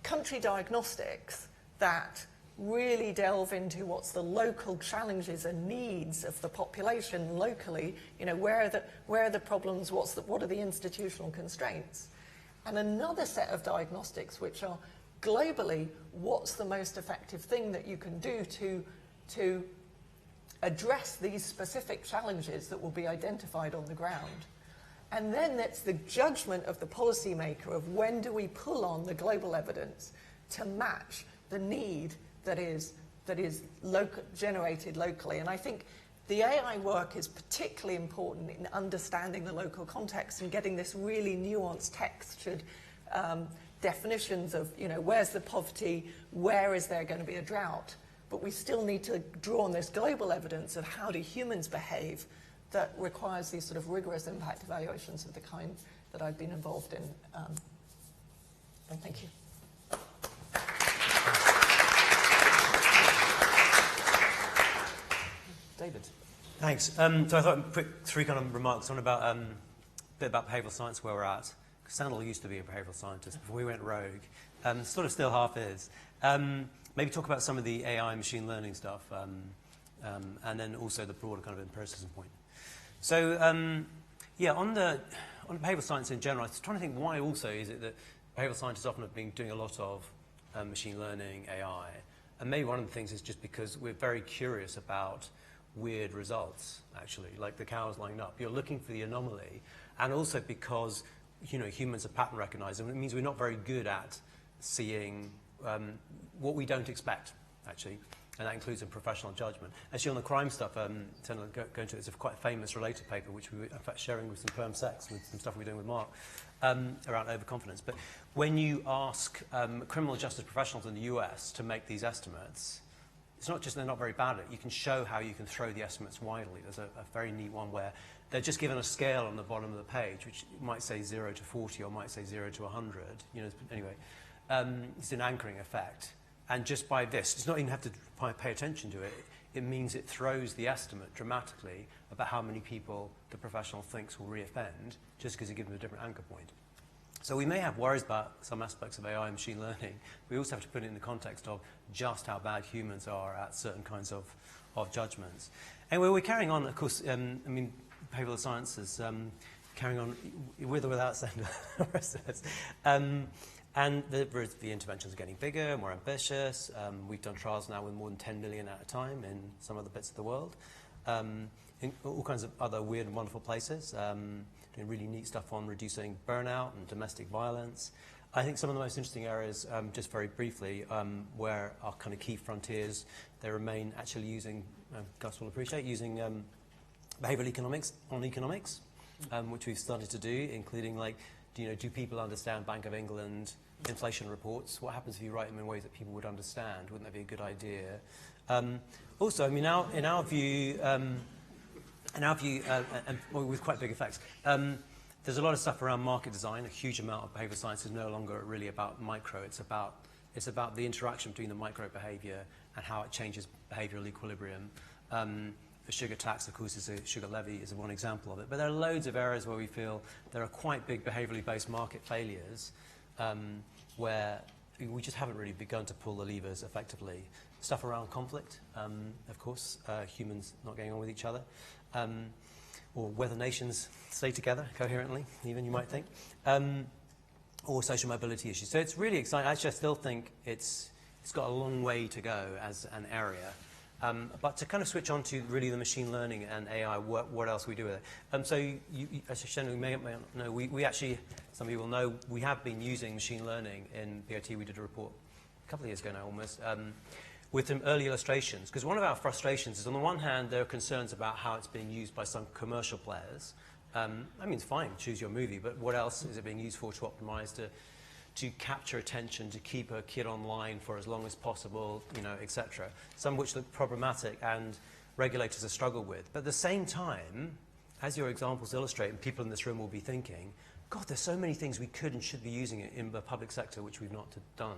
country diagnostics that really delve into what's the local challenges and needs of the population locally. Where are the problems? What are the institutional constraints? And another set of diagnostics, which are globally, what's the most effective thing that you can do to address these specific challenges that will be identified on the ground? And then it's the judgment of the policymaker of, when do we pull on the global evidence to match the need that is generated locally. And I think the AI work is particularly important in understanding the local context and getting this really nuanced textured definitions of, where's the poverty, where is there going to be a drought. But we still need to draw on this global evidence of how do humans behave that requires these sort of rigorous impact evaluations of the kind that I've been involved in. And thank you. David. Thanks. So I thought I'd put three kind of remarks on about a bit about behavioural science, where we're at. Sendhil used to be a behavioural scientist before we went rogue. Sort of still half is. Maybe talk about some of the AI machine learning stuff, and then also the broader kind of empiricism point. So on behavioural science in general, I was trying to think, why also is it that behavioural scientists often have been doing a lot of machine learning, AI, and maybe one of the things is just because we're very curious about weird results, actually, like the cows lining up. You're looking for the anomaly, and also because humans are pattern recognizers, and it means we're not very good at seeing what we don't expect, actually, and that includes in professional judgment. Actually, on the crime stuff, go into it's a quite famous related paper, which we were in fact sharing with some perm sex, with some stuff we're doing with Mark, around overconfidence. But when you ask criminal justice professionals in the US to make these estimates, it's not just they're not very bad at it. You can show how you can throw the estimates widely. There's a very neat one where they're just given a scale on the bottom of the page, which might say 0 to 40 or might say 0 to 100. Anyway, it's an anchoring effect. And just by this, it's not even have to pay attention to it. It means it throws the estimate dramatically about how many people the professional thinks will reoffend, just because you give them a different anchor point. So we may have worries about some aspects of AI and machine learning. We also have to put it in the context of just how bad humans are at certain kinds of judgments. Anyway, we're carrying on, of course, behavioural sciences, carrying on with or without Sendhil. And the interventions are getting bigger, more ambitious. We've done trials now with more than 10 million at a time in some other bits of the world, in all kinds of other weird and wonderful places, doing really neat stuff on reducing burnout and domestic violence. I think some of the most interesting areas, just very briefly, where our kind of key frontiers, they remain actually using, Gus will appreciate, using behavioural economics on economics, which we've started to do, including do people understand Bank of England inflation reports? What happens if you write them in ways that people would understand? Wouldn't that be a good idea? Also, in our view, and with quite big effects, There's a lot of stuff around market design. A huge amount of behavioral science is no longer really about micro. It's about the interaction between the micro behavior and how it changes behavioral equilibrium. The sugar tax, of course, sugar levy is one example of it. But there are loads of areas where we feel there are quite big behaviorally based market failures where we just haven't really begun to pull the levers effectively. Stuff around conflict, of course, humans not getting on with each other, or whether nations stay together coherently, even you might think, or social mobility issues. So it's really exciting. Actually, I still think it's got a long way to go as an area. But to kind of switch on to really the machine learning and AI, what else we do with it. So as Sendhil may not know, we actually, some people know, we have been using machine learning in BOT. We did a report a couple of years ago now almost, with some early illustrations. Because one of our frustrations is, on the one hand, there are concerns about how it's being used by some commercial players. I mean, it's fine, choose your movie, but what else is it being used for to optimize to capture attention, to keep a kid online for as long as possible, you know, etc. Some of which look problematic and regulators have struggled with. But at the same time, as your examples illustrate, and people in this room will be thinking, God, there's so many things we could and should be using it in the public sector which we've not done.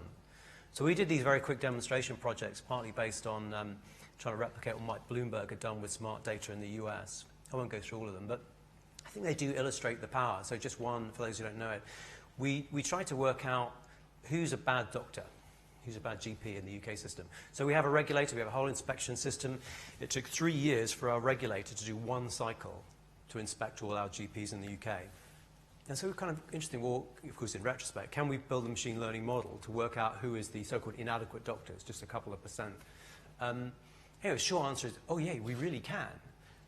So we did these very quick demonstration projects, partly based on trying to replicate what Mike Bloomberg had done with smart data in the US. I won't go through all of them, but I think they do illustrate the power. So just one, for those who don't know it. We tried to work out who's a bad doctor, who's a bad GP in the UK system. So we have a regulator, we have a whole inspection system. It took 3 years for our regulator to do one cycle to inspect all our GPs in the UK. And so it was kind of interesting, well, of course, in retrospect, can we build a machine learning model to work out who is the so-called inadequate doctors, just a couple of percent? Anyway, the short answer is, oh yeah, we really can.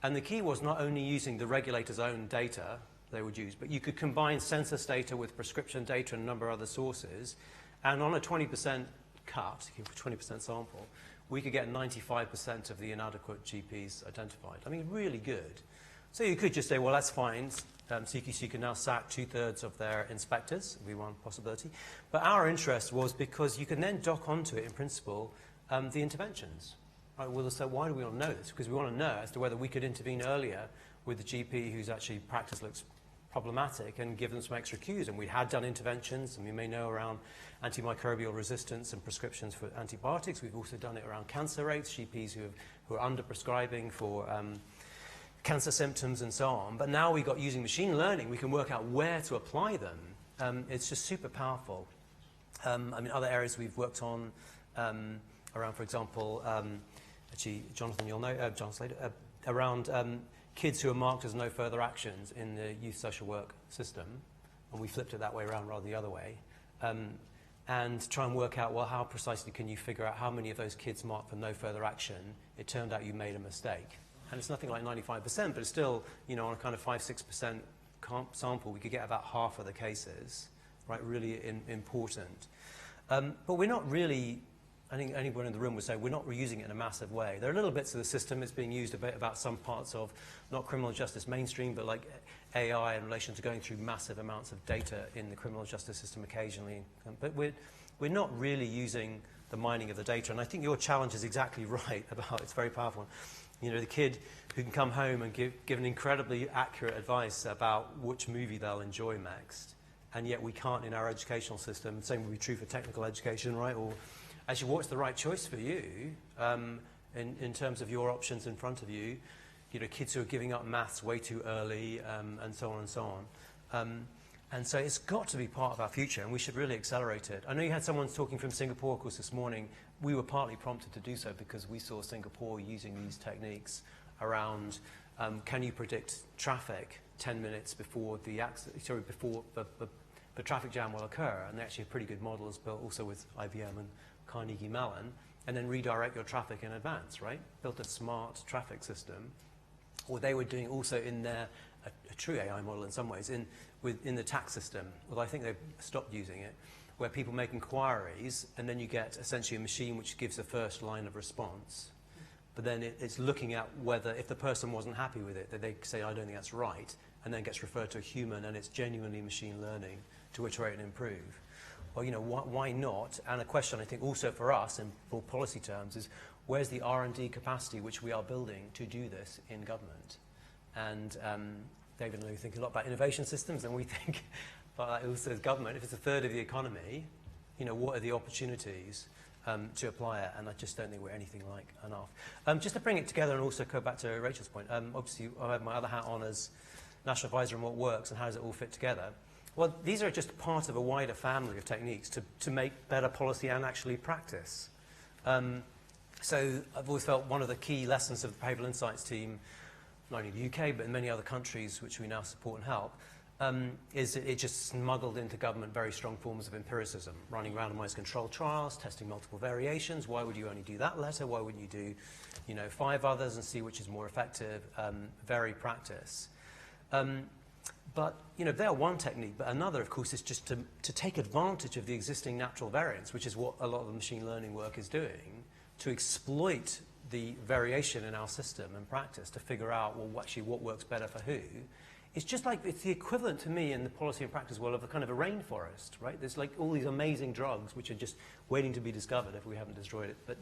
And the key was not only using the regulator's own data they would use, but you could combine census data with prescription data and a number of other sources, and on a 20% cut, 20% sample, we could get 95% of the inadequate GPs identified. I mean, really good. So you could just say, well, that's fine. CQC can now sack 2/3 of their inspectors, would be one possibility. But our interest was because you can then dock onto it, in principle, the interventions. Right? Well, so why do we want to know this? Because we want to know as to whether we could intervene earlier with the GP whose actually practice looks problematic and give them some extra cues. And we had done interventions, and we may know around antimicrobial resistance and prescriptions for antibiotics. We've also done it around cancer rates, GPs who are under-prescribing for cancer symptoms and so on. But now we've got, using machine learning, we can work out where to apply them. It's just super powerful. I mean, other areas we've worked on around, for example, actually, Jonathan, you'll know, John Slater, around kids who are marked as no further actions in the youth social work system, and we flipped it that way around rather than the other way, and try and work out, well, how precisely can you figure out how many of those kids marked for no further action, it turned out you made a mistake. And it's nothing like 95%, but it's still, you know, on a kind of 5-6% sample, we could get about half of the cases, right, really important. But we're not really, I think anyone in the room would say, we're not reusing it in a massive way. There are little bits of the system. It's being used a bit about some parts of, not criminal justice mainstream, but like AI in relation to going through massive amounts of data in the criminal justice system occasionally. But we're not really using the mining of the data. And I think your challenge is exactly right about, it's very powerful. You know, the kid who can come home and give an incredibly accurate advice about which movie they'll enjoy next. And yet we can't in our educational system. Same would be true for technical education, right? Or actually, what's the right choice for you in terms of your options in front of you? You know, kids who are giving up maths way too early, and so on and so on. And so it's got to be part of our future, and we should really accelerate it. I know you had someone talking from Singapore, of course, this morning. We were partly prompted to do so because we saw Singapore using these techniques around can you predict traffic 10 minutes before the traffic jam will occur? And actually a pretty good model is built also with IBM and Carnegie Mellon, and then redirect your traffic in advance, right? Built a smart traffic system. Or they were doing also in their, a true AI model in some ways, in the tax system, although I think they've stopped using it, where people make inquiries, and then you get essentially a machine which gives the first line of response. But then it's looking at whether, if the person wasn't happy with it, that they say, I don't think that's right, and then gets referred to a human, and it's genuinely machine learning to iterate and improve. Well, you know, why not? And a question I think also for us in more policy terms is, where's the R&D capacity which we are building to do this in government? And David and I think a lot about innovation systems, and we think about that also as government. If it's a third of the economy, what are the opportunities to apply it? And I just don't think we're anything like enough. Just to bring it together and also go back to Rachel's point, obviously I have my other hat on as National Advisor on what works and how does it all fit together. Well, these are just part of a wider family of techniques to make better policy and actually practice. So I've always felt one of the key lessons of the Behavioural Insights team, not only in the UK, but in many other countries which we now support and help, is that it just smuggled into government very strong forms of empiricism, running randomized controlled trials, testing multiple variations. Why would you only do that letter? Why wouldn't you do, 5 others and see which is more effective? Very practice. But, they are one technique, but another, of course, is just to take advantage of the existing natural variance, which is what a lot of the machine learning work is doing, to exploit the variation in our system and practice to figure out, well, actually what works better for who. It's just like, it's the equivalent to me in the policy and practice world of a kind of a rainforest, right? There's like all these amazing drugs which are just waiting to be discovered if we haven't destroyed it, but,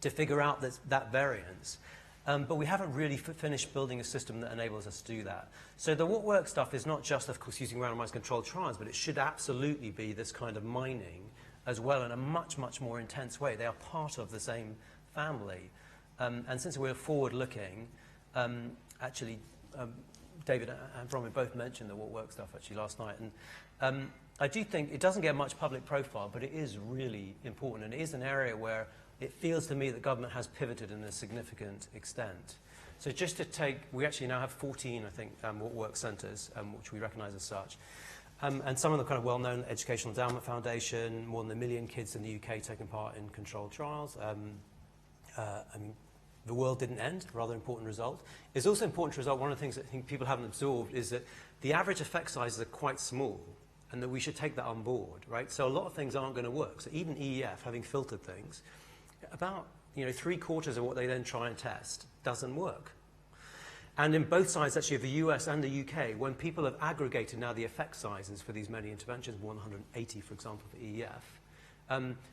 to figure out that variance. But we haven't really finished building a system that enables us to do that. So the what works stuff is not just, of course, using randomized controlled trials, but it should absolutely be this kind of mining as well in a much, much more intense way. They are part of the same family. And since we're forward-looking, actually, David and Bronwyn both mentioned the what works stuff actually last night. And I do think it doesn't get much public profile, but it is really important. And it is an area where it feels to me that government has pivoted in a significant extent. So just to take, we actually now have 14, I think, what work centres, which we recognise as such. And some of them kind of well-known, Educational Endowment Foundation, more than 1 million kids in the UK taking part in controlled trials. I mean, the world didn't end, a rather important result. It's also important to result, one of the things that I think people haven't absorbed is that the average effect sizes are quite small and that we should take that on board, right? So a lot of things aren't going to work. So even EEF, having filtered things, about 3/4 of what they then try and test doesn't work. And in both sides, actually, of the US and the UK, when people have aggregated now the effect sizes for these many interventions, 180, for example, for EEF,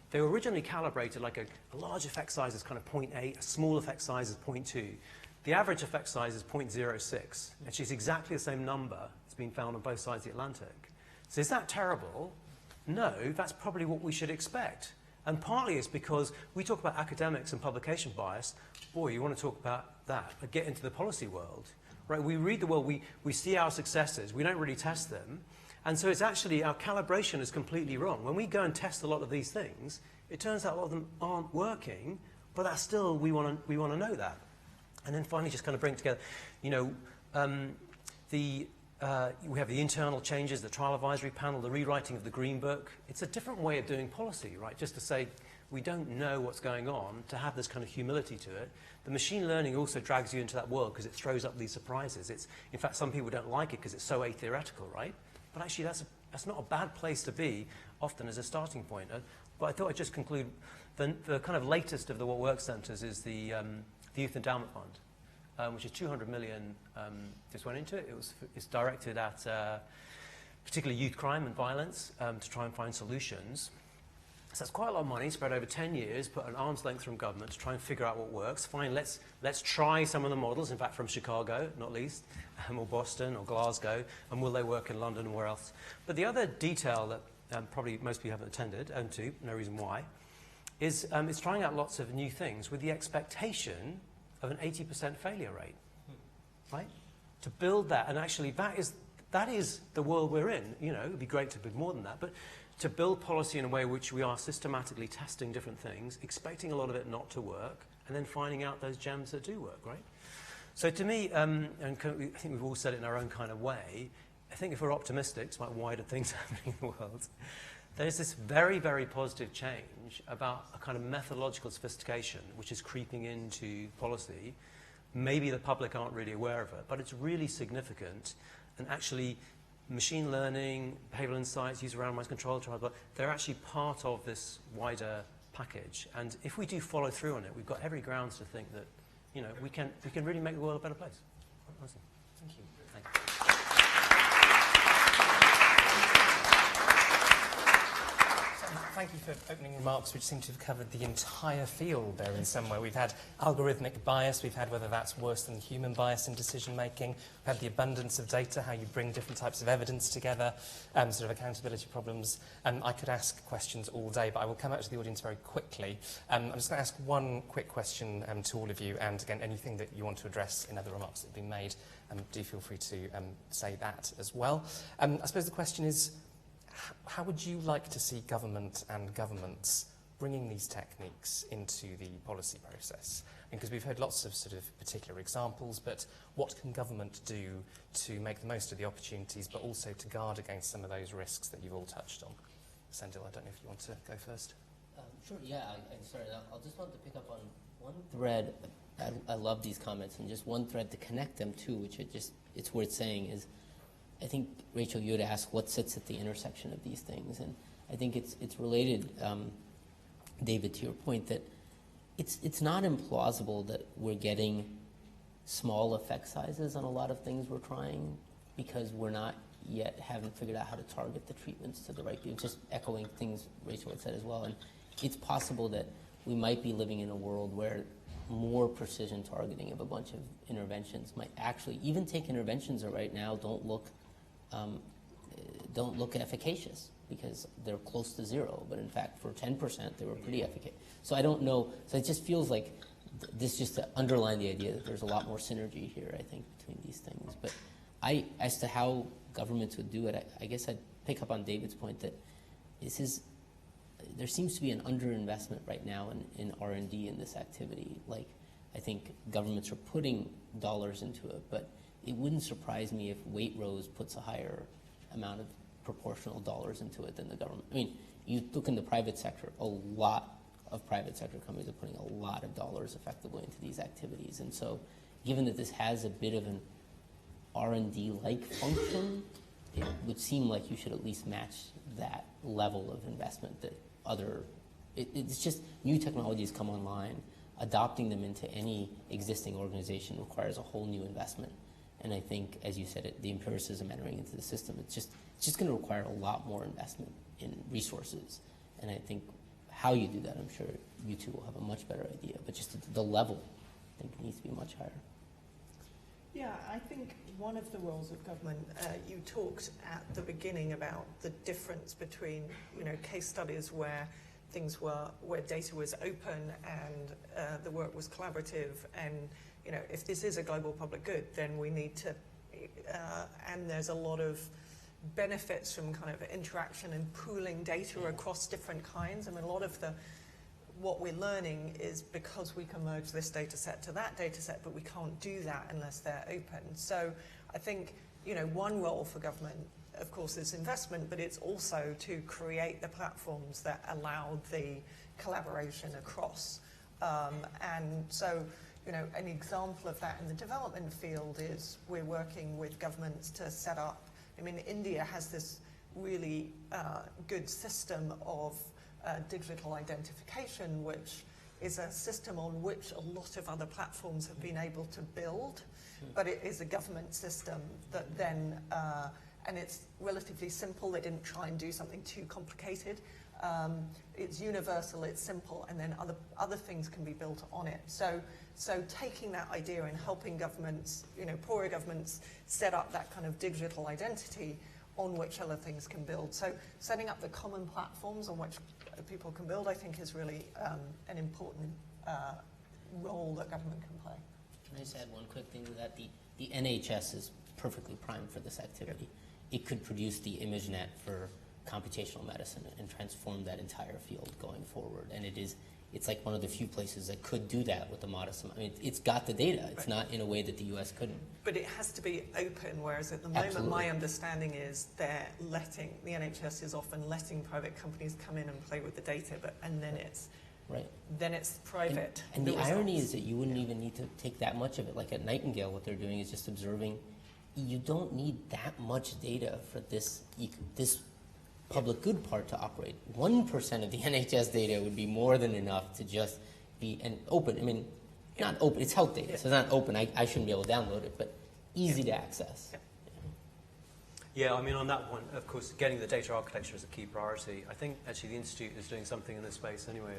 they were originally calibrated like a large effect size is kind of 0.8, a small effect size is 0.2. The average effect size is 0.06. Actually, it's exactly the same number that's been found on both sides of the Atlantic. So is that terrible? No, that's probably what we should expect. And partly it's because we talk about academics and publication bias. Boy, you want to talk about that, but get into the policy world. Right? We read the world, we see our successes, we don't really test them. And so it's actually, our calibration is completely wrong. When we go and test a lot of these things, it turns out a lot of them aren't working, but that's still, we want to know that. And then finally just kind of bring it together, we have the internal changes, the trial advisory panel, the rewriting of the Green Book. It's a different way of doing policy, right? Just to say, we don't know what's going on, to have this kind of humility to it. The machine learning also drags you into that world because it throws up these surprises. In fact, some people don't like it because it's so atheoretical, right? But actually, that's not a bad place to be, often as a starting point. But I thought I'd just conclude, the kind of latest of the What Works centres is the Youth Endowment Fund, which is 200 million just went into it. It's directed at particularly youth crime and violence to try and find solutions. So that's quite a lot of money spread over 10 years, put an arm's length from government to try and figure out what works. Fine, let's try some of the models, in fact from Chicago, not least, or Boston or Glasgow, and will they work in London and where else? But the other detail that probably most people haven't attended, to, no reason why, is it's trying out lots of new things with the expectation of an 80% failure rate, right? To build that, and actually that is the world we're in. It would be great to be more than that, but to build policy in a way which we are systematically testing different things, expecting a lot of it not to work, and then finding out those gems that do work, right? So to me, and I think we've all said it in our own kind of way, I think if we're optimistic, despite wider things happening in the world, there's this very, very positive change about a kind of methodological sophistication which is creeping into policy. Maybe the public aren't really aware of it, but it's really significant. And actually, machine learning, behavioural insights, user randomized control trials, they're actually part of this wider package. And if we do follow through on it, we've got every grounds to think that, we can really make the world a better place. Honestly. Thank you. thank you for opening remarks, which seem to have covered the entire field there in some way. We've had algorithmic bias, we've had whether that's worse than human bias in decision making, we've had the abundance of data, how you bring different types of evidence together, sort of accountability problems. I could ask questions all day, but I will come out to the audience very quickly. I'm just going to ask one quick question to all of you, and again, anything that you want to address in other remarks that have been made, do feel free to say that as well. I suppose the question is, how would you like to see government and governments bringing these techniques into the policy process? Because we've heard lots of sort of particular examples, but what can government do to make the most of the opportunities, but also to guard against some of those risks that you've all touched on? Sendhil, I don't know if you want to go first. Sure, yeah, I'm sorry. I'll just want to pick up on one thread. I love these comments, and just one thread to connect them to, which it's worth saying is, I think, Rachel, you had asked what sits at the intersection of these things, and I think it's related, David, to your point that it's not implausible that we're getting small effect sizes on a lot of things we're trying because we're not yet haven't figured out how to target the treatments to the right people. Just echoing things Rachel had said as well, and it's possible that we might be living in a world where more precision targeting of a bunch of interventions might actually even take interventions that right now don't look efficacious because they're close to zero, but in fact for 10% they were pretty efficacious. So I don't know, so it just feels like this just to underline the idea that there's a lot more synergy here, I think, between these things. But as to how governments would do it, I guess I'd pick up on David's point that there seems to be an underinvestment right now in R&D in this activity. Like, I think governments are putting dollars into it, but it wouldn't surprise me if Waitrose puts a higher amount of proportional dollars into it than the government. I mean, you look in the private sector, a lot of private sector companies are putting a lot of dollars effectively into these activities. And so given that this has a bit of an R&D-like function, it would seem like you should at least match that level of investment that it's just new technologies come online. Adopting them into any existing organization requires a whole new investment. And I think, as you said, the empiricism entering into the system, it's just going to require a lot more investment in resources. And I think how you do that, I'm sure you two will have a much better idea. But just the level, I think, needs to be much higher. Yeah, I think one of the roles of government, you talked at the beginning about the difference between, case studies where where data was open and the work was collaborative, and if this is a global public good, then we need to, and there's a lot of benefits from kind of interaction and pooling data across different kinds. I mean, a lot of what we're learning is because we can merge this data set to that data set, but we can't do that unless they're open. So I think, one role for government, of course, is investment, but it's also to create the platforms that allow the collaboration across. And so, an example of that in the development field is we're working with governments to set up, India has this really good system of digital identification, which is a system on which a lot of other platforms have been able to build, but it is a government system that then, and it's relatively simple. They didn't try and do something too complicated. It's universal, it's simple, and then other things can be built on it. So taking that idea and helping governments, poorer governments, set up that kind of digital identity on which other things can build. So setting up the common platforms on which people can build, I think, is really an important role that government can play. Can I just add one quick thing to that? The NHS is perfectly primed for this activity. It could produce the ImageNet for computational medicine and transform that entire field going forward. And it's like one of the few places that could do that with a modest amount. It's got the data. It's not in a way that the US couldn't. But it has to be open, whereas at the moment, Absolutely. My understanding is the NHS is often letting private companies come in and play with the data, and then it's right. Then it's private. And the irony is that you wouldn't even need to take that much of it. Like at Nightingale, what they're doing is just observing. You don't need that much data for this public good part to operate. 1% of the NHS data would be more than enough to just be open. Not open, it's health data, so it's not open. I shouldn't be able to download it, but easy to access. Yeah. Yeah, I mean, on that one, of course, getting the data architecture is a key priority. I think actually the Institute is doing something in this space anyway.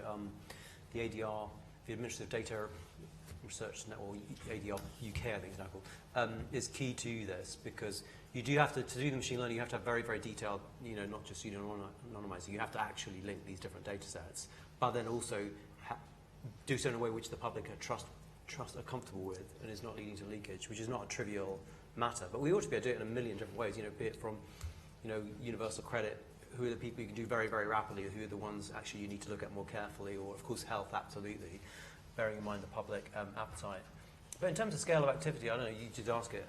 The ADR, the Administrative Data Research Network, ADR UK, I think it's now called, is key to this, because you do have to do the machine learning, you have to have very, very detailed, not just anonymizing, you have to actually link these different data sets, but then also do so in a way which the public are comfortable with and is not leading to leakage, which is not a trivial matter. But we ought to be able to do it in a million different ways, be it from, universal credit, who are the people you can do very, very rapidly, who are the ones actually you need to look at more carefully, or of course health, absolutely, bearing in mind the public appetite. But in terms of scale of activity, I don't know, you did ask it.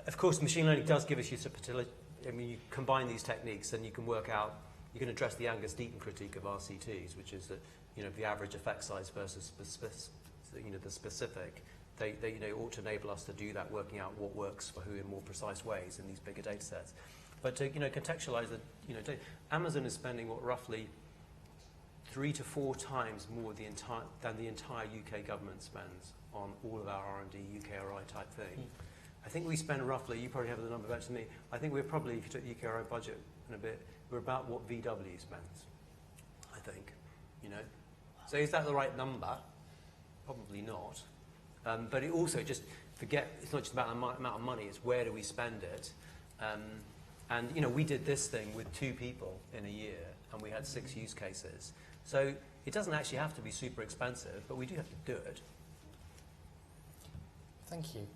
Of course, machine learning does give us usability. I mean, you combine these techniques and you can work out, you can address the Angus Deaton critique of RCTs, which is that, the average effect size versus the specific. They ought to enable us to do that, working out what works for who in more precise ways in these bigger data sets. But to contextualize the data, Amazon is spending roughly 3 to 4 times more than the entire UK government spends on all of our R&D, UKRI type thing. I think we spend roughly, you probably have the number better than me, I think we're probably, if you took the UKRI budget in a bit, we're about what VW spends, I think, So is that the right number? Probably not. But it also it's not just about the amount of money, it's where do we spend it. And we did this thing with 2 people in a year, and we had 6 use cases. So it doesn't actually have to be super expensive, but we do have to do it. Thank you.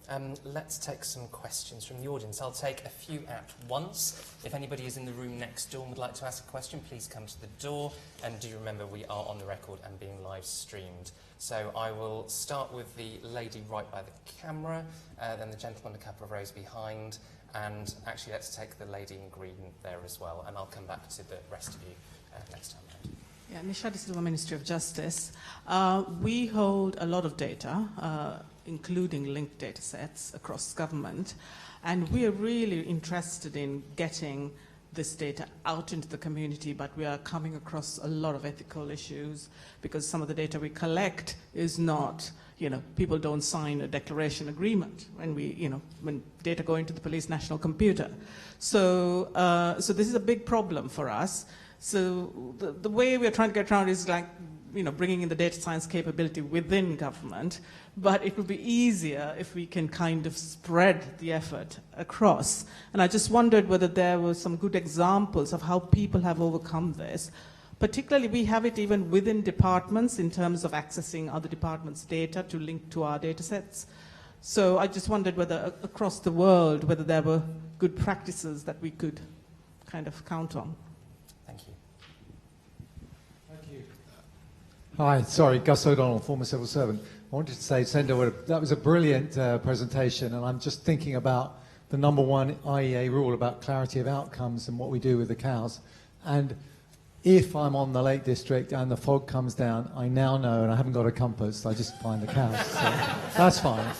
Let's take some questions from the audience. I'll take a few at once. If anybody is in the room next door and would like to ask a question, please come to the door. And do remember, we are on the record and being live streamed. So I will start with the lady right by the camera, then the gentleman a couple of rows behind, and actually let's take the lady in green there as well, and I'll come back to the rest of you next time round. Yeah, Nisha De Silva, Ministry of Justice. We hold a lot of data, including linked data sets across government, and we are really interested in getting this data out into the community, but we are coming across a lot of ethical issues because some of the data we collect is not, people don't sign a declaration agreement when data go into the police national computer. So this is a big problem for us. So the way we're trying to get around is bringing in the data science capability within government, but it would be easier if we can kind of spread the effort across. And I just wondered whether there were some good examples of how people have overcome this. Particularly, we have it even within departments in terms of accessing other departments' data to link to our data sets. So I just wondered whether across the world, whether there were good practices that we could kind of count on. Thank you. Thank you. Hi, sorry, Gus O'Donnell, former civil servant. I wanted to say, Sendhil, that was a brilliant presentation, and I'm just thinking about the #1 IEA rule about clarity of outcomes and what we do with the cows. And if I'm on the Lake District and the fog comes down, I now know, and I haven't got a compass, I just find the cows. So that's fine.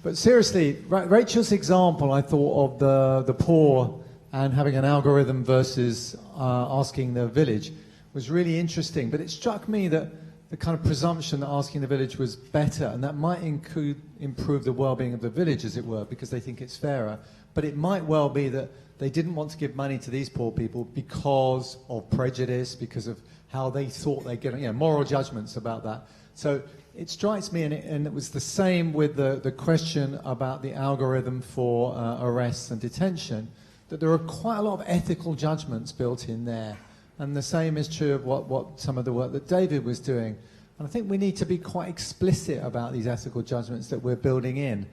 But seriously, Rachel's example, I thought of the poor and having an algorithm versus asking the village was really interesting. But it struck me that the kind of presumption that asking the village was better, and that might improve the well-being of the village, as it were, because they think it's fairer. But it might well be that they didn't want to give money to these poor people because of prejudice, because of how they thought they'd get, moral judgments about that. So it strikes me, and it was the same with the question about the algorithm for arrests and detention, that there are quite a lot of ethical judgments built in there. And the same is true of what some of the work that David was doing. And I think we need to be quite explicit about these ethical judgments that we're building in.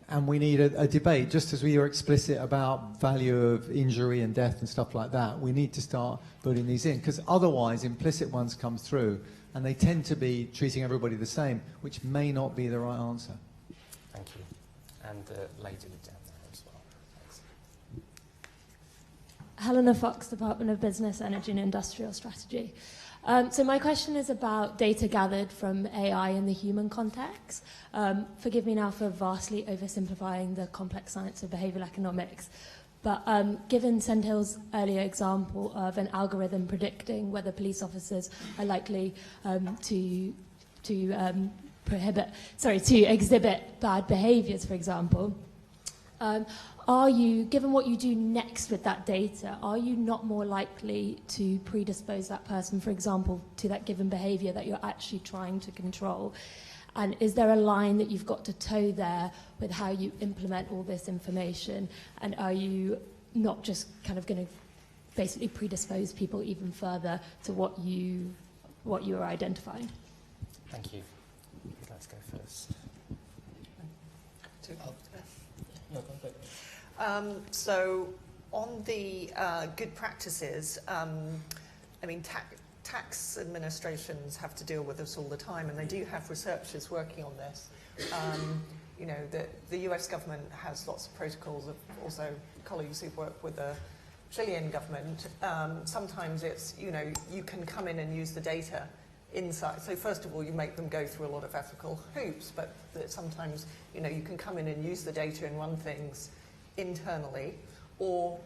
And we need a debate, just as we are explicit about value of injury and death and stuff like that. We need to start building these in, because otherwise implicit ones come through, and they tend to be treating everybody the same, which may not be the right answer. Thank you. And the lady down there as well. Thanks. Helena Fox, Department of Business, Energy and Industrial Strategy. So my question is about data gathered from AI in the human context. Forgive me now for vastly oversimplifying the complex science of behavioural economics, but given Sendhil's earlier example of an algorithm predicting whether police officers are likely to exhibit bad behaviours, for example, Are you, given what you do next with that data, are you not more likely to predispose that person, for example, to that given behaviour that you're actually trying to control? And is there a line that you've got to toe there with how you implement all this information? And are you not just kind of going to basically predispose people even further to what you are identifying? Thank you. Let's go first. No, go ahead. So on the good practices, I mean, tax administrations have to deal with this all the time, and they do have researchers working on this. You know, the US government has lots of protocols, of also colleagues who've worked with the Chilean government. Sometimes it's, you know, you can come in and use the data inside. So first of all, you make them go through a lot of ethical hoops, but that sometimes, you know, you can come in and use the data and run things internally, or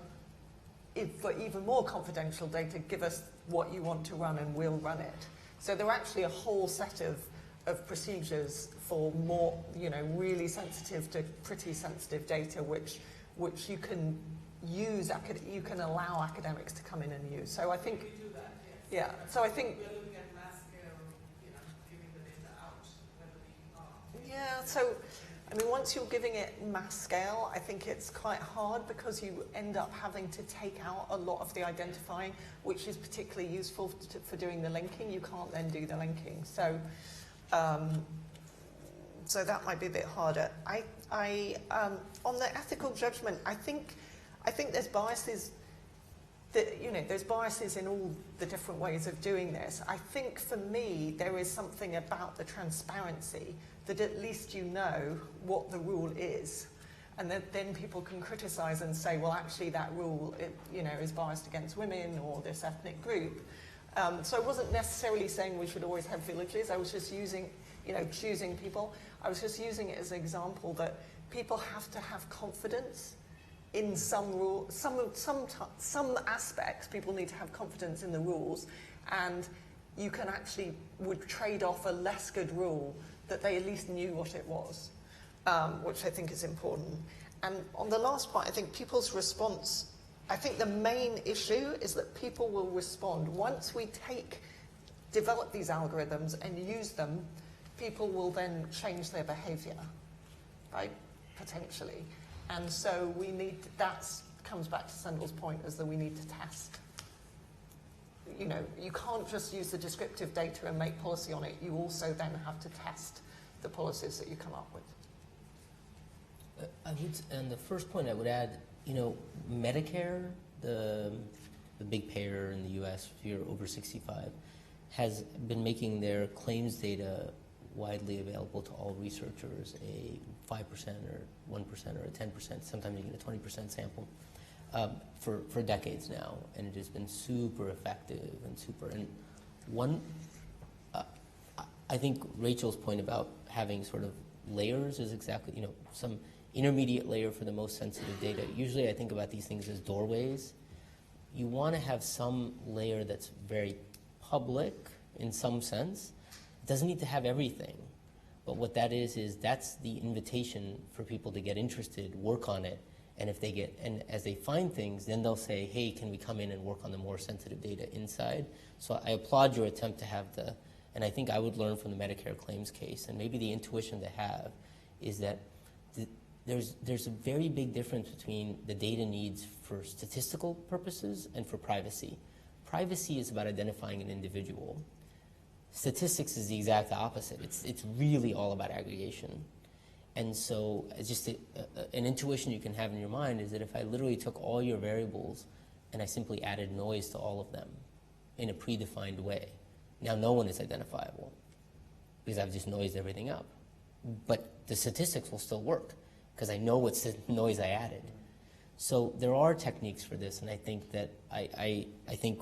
if for even more confidential data, give us what you want to run and we'll run it. So there are actually a whole set of procedures for more, you know, really sensitive to pretty sensitive data, which you can use, you can allow academics to come in and use. So I think, yeah. So I think. Yeah, so, I mean, once you're giving it mass scale, I think it's quite hard because you end up having to take out a lot of the identifying, which is particularly useful for doing the linking. You can't then do the linking. So, so that might be a bit harder. On the ethical judgment, I think there's biases. You know, there's biases in all the different ways of doing this. I think for me, there is something about the transparency that at least you know what the rule is, and then people can criticize and say, well, actually that rule, you know, is biased against women or this ethnic group. So I wasn't necessarily saying we should always have villages. I was just using, you know, choosing people. I was just using it as an example that people have to have confidence in some rule, some aspects. People need to have confidence in the rules, and you can actually would trade off a less good rule that they at least knew what it was, which I think is important. And on the last point, I think people's response, I think the main issue is that people will respond. Once we develop these algorithms and use them, people will then change their behavior, right, potentially. And so we need, that comes back to Sendhil's point, is that we need to test. You know, you can't just use the descriptive data and make policy on it. You also then have to test the policies that you come up with. And the first point I would add, you know, Medicare, the big payer in the U.S. if you're over 65, has been making their claims data widely available to all researchers, a 5% or 1% or a 10%, sometimes even a 20% sample, for decades now, and it has been super effective and I think Rachel's point about having sort of layers is exactly, you know, some intermediate layer for the most sensitive data. Usually I think about these things as doorways. You want to have some layer that's very public in some sense. It doesn't need to have everything, but what that is that's the invitation for people to get interested, work on it, and if they get, and as they find things, then they'll say, hey, can we come in and work on the more sensitive data inside? So I applaud your attempt to have and I think I would learn from the Medicare claims case, and maybe the intuition to have is that there's a very big difference between the data needs for statistical purposes and for privacy. Privacy is about identifying an individual. Statistics is the exact opposite. It's really all about aggregation. And so just an intuition you can have in your mind is that if I literally took all your variables and I simply added noise to all of them in a predefined way, now no one is identifiable because I've just noised everything up. But the statistics will still work because I know what's the noise I added. So there are techniques for this, and I think that I think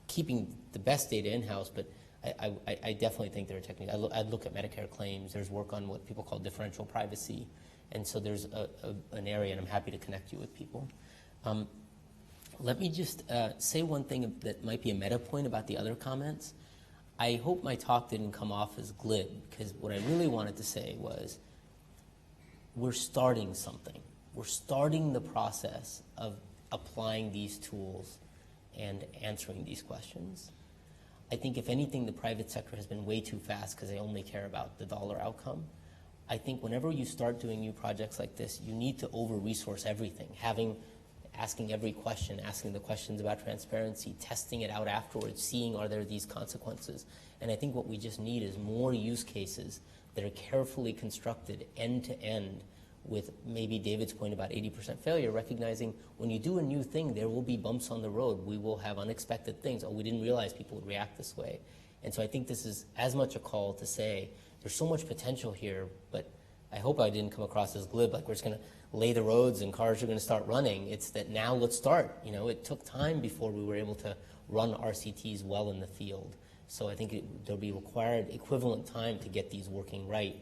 keeping the best data in-house, but I definitely think there are techniques. I'd look at Medicare claims. There's work on what people call differential privacy. And so there's an area, and I'm happy to connect you with people. Let me just say one thing that might be a meta point about the other comments. I hope my talk didn't come off as glib, because what I really wanted to say was we're starting something. we're starting the process of applying these tools and answering these questions. I think if anything, the private sector has been way too fast because they only care about the dollar outcome. I think whenever you start doing new projects like this, you need to over-resource everything, asking every question, asking the questions about transparency, testing it out afterwards, seeing are there these consequences. And I think what we just need is more use cases that are carefully constructed end to end, with maybe David's point about 80% failure, recognizing when you do a new thing, there will be bumps on the road. We will have unexpected things. Oh, we didn't realize people would react this way. And so I think this is as much a call to say, there's so much potential here, but I hope I didn't come across as glib, like we're just going to lay the roads and cars are going to start running. It's that now let's start. You know, it took time before we were able to run RCTs well in the field. So I think there'll be required equivalent time to get these working right.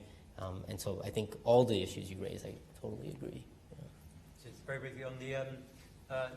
And so I think all the issues you raise, I totally agree. Yeah. Just very briefly on the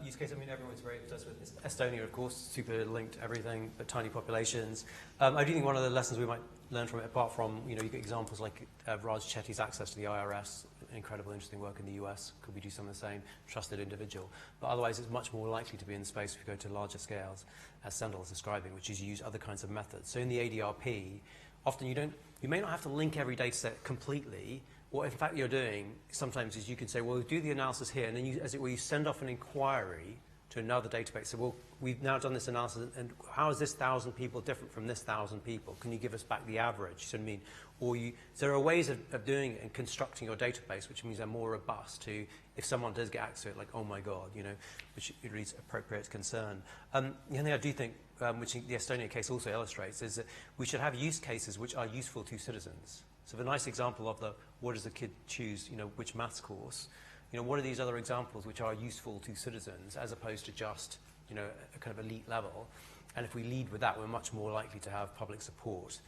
use case, I mean, everyone's very obsessed with Estonia, of course, super linked everything, but tiny populations. I do think one of the lessons we might learn from it, apart from, you know, you get examples like Raj Chetty's access to the IRS, incredible, interesting work in the US. Could we do some of the same? Trusted individual. But otherwise, it's much more likely to be in the space if you go to larger scales, as Sendhil is describing, which is you use other kinds of methods. So in the ADRP, often you may not have to link every data set completely. What in fact you're doing sometimes is you can say, well, do the analysis here, and then you, as it were, you send off an inquiry to another database. So, well, we've now done this analysis, and how is this 1,000 people different from this 1,000 people? Can you give us back the average? So I mean, or so there are ways of doing it and constructing your database, which means they're more robust to, if someone does get access to it, like, oh my God, you know, which it reads appropriate concern. The other thing I do think, which the Estonia case also illustrates, is that we should have use cases which are useful to citizens. So the nice example of what does the kid choose, you know, which maths course, you know, what are these other examples which are useful to citizens as opposed to just, you know, a kind of elite level? And if we lead with that, we're much more likely to have public support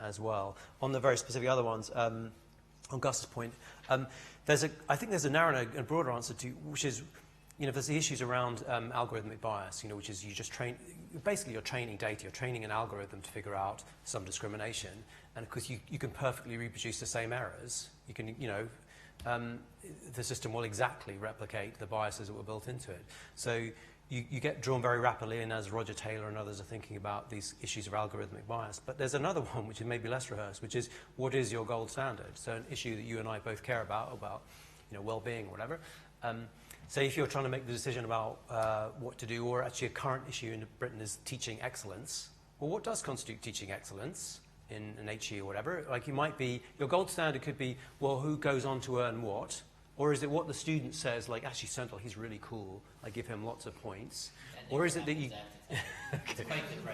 as well. On the very specific other ones, on Gus's point, I think there's a narrower and broader answer to, which is, you know, there's the issues around algorithmic bias, you know, which is you just basically you're training data, you're training an algorithm to figure out some discrimination, and of course you can perfectly reproduce the same errors. You can, you know, the system will exactly replicate the biases that were built into it. So you get drawn very rapidly in, as Roger Taylor and others are thinking about these issues of algorithmic bias. But there's another one which is maybe less rehearsed, which is what is your gold standard? So an issue that you and I both care about, you know, well-being or whatever. So if you're trying to make the decision about what to do, or actually a current issue in Britain is teaching excellence, well, what does constitute teaching excellence in an HE or whatever? Like, you might be, your gold standard could be, well, who goes on to earn what? Or is it what the student says, like, actually, Sendhil, he's really cool, I give him lots of points? Or is it that you... Okay.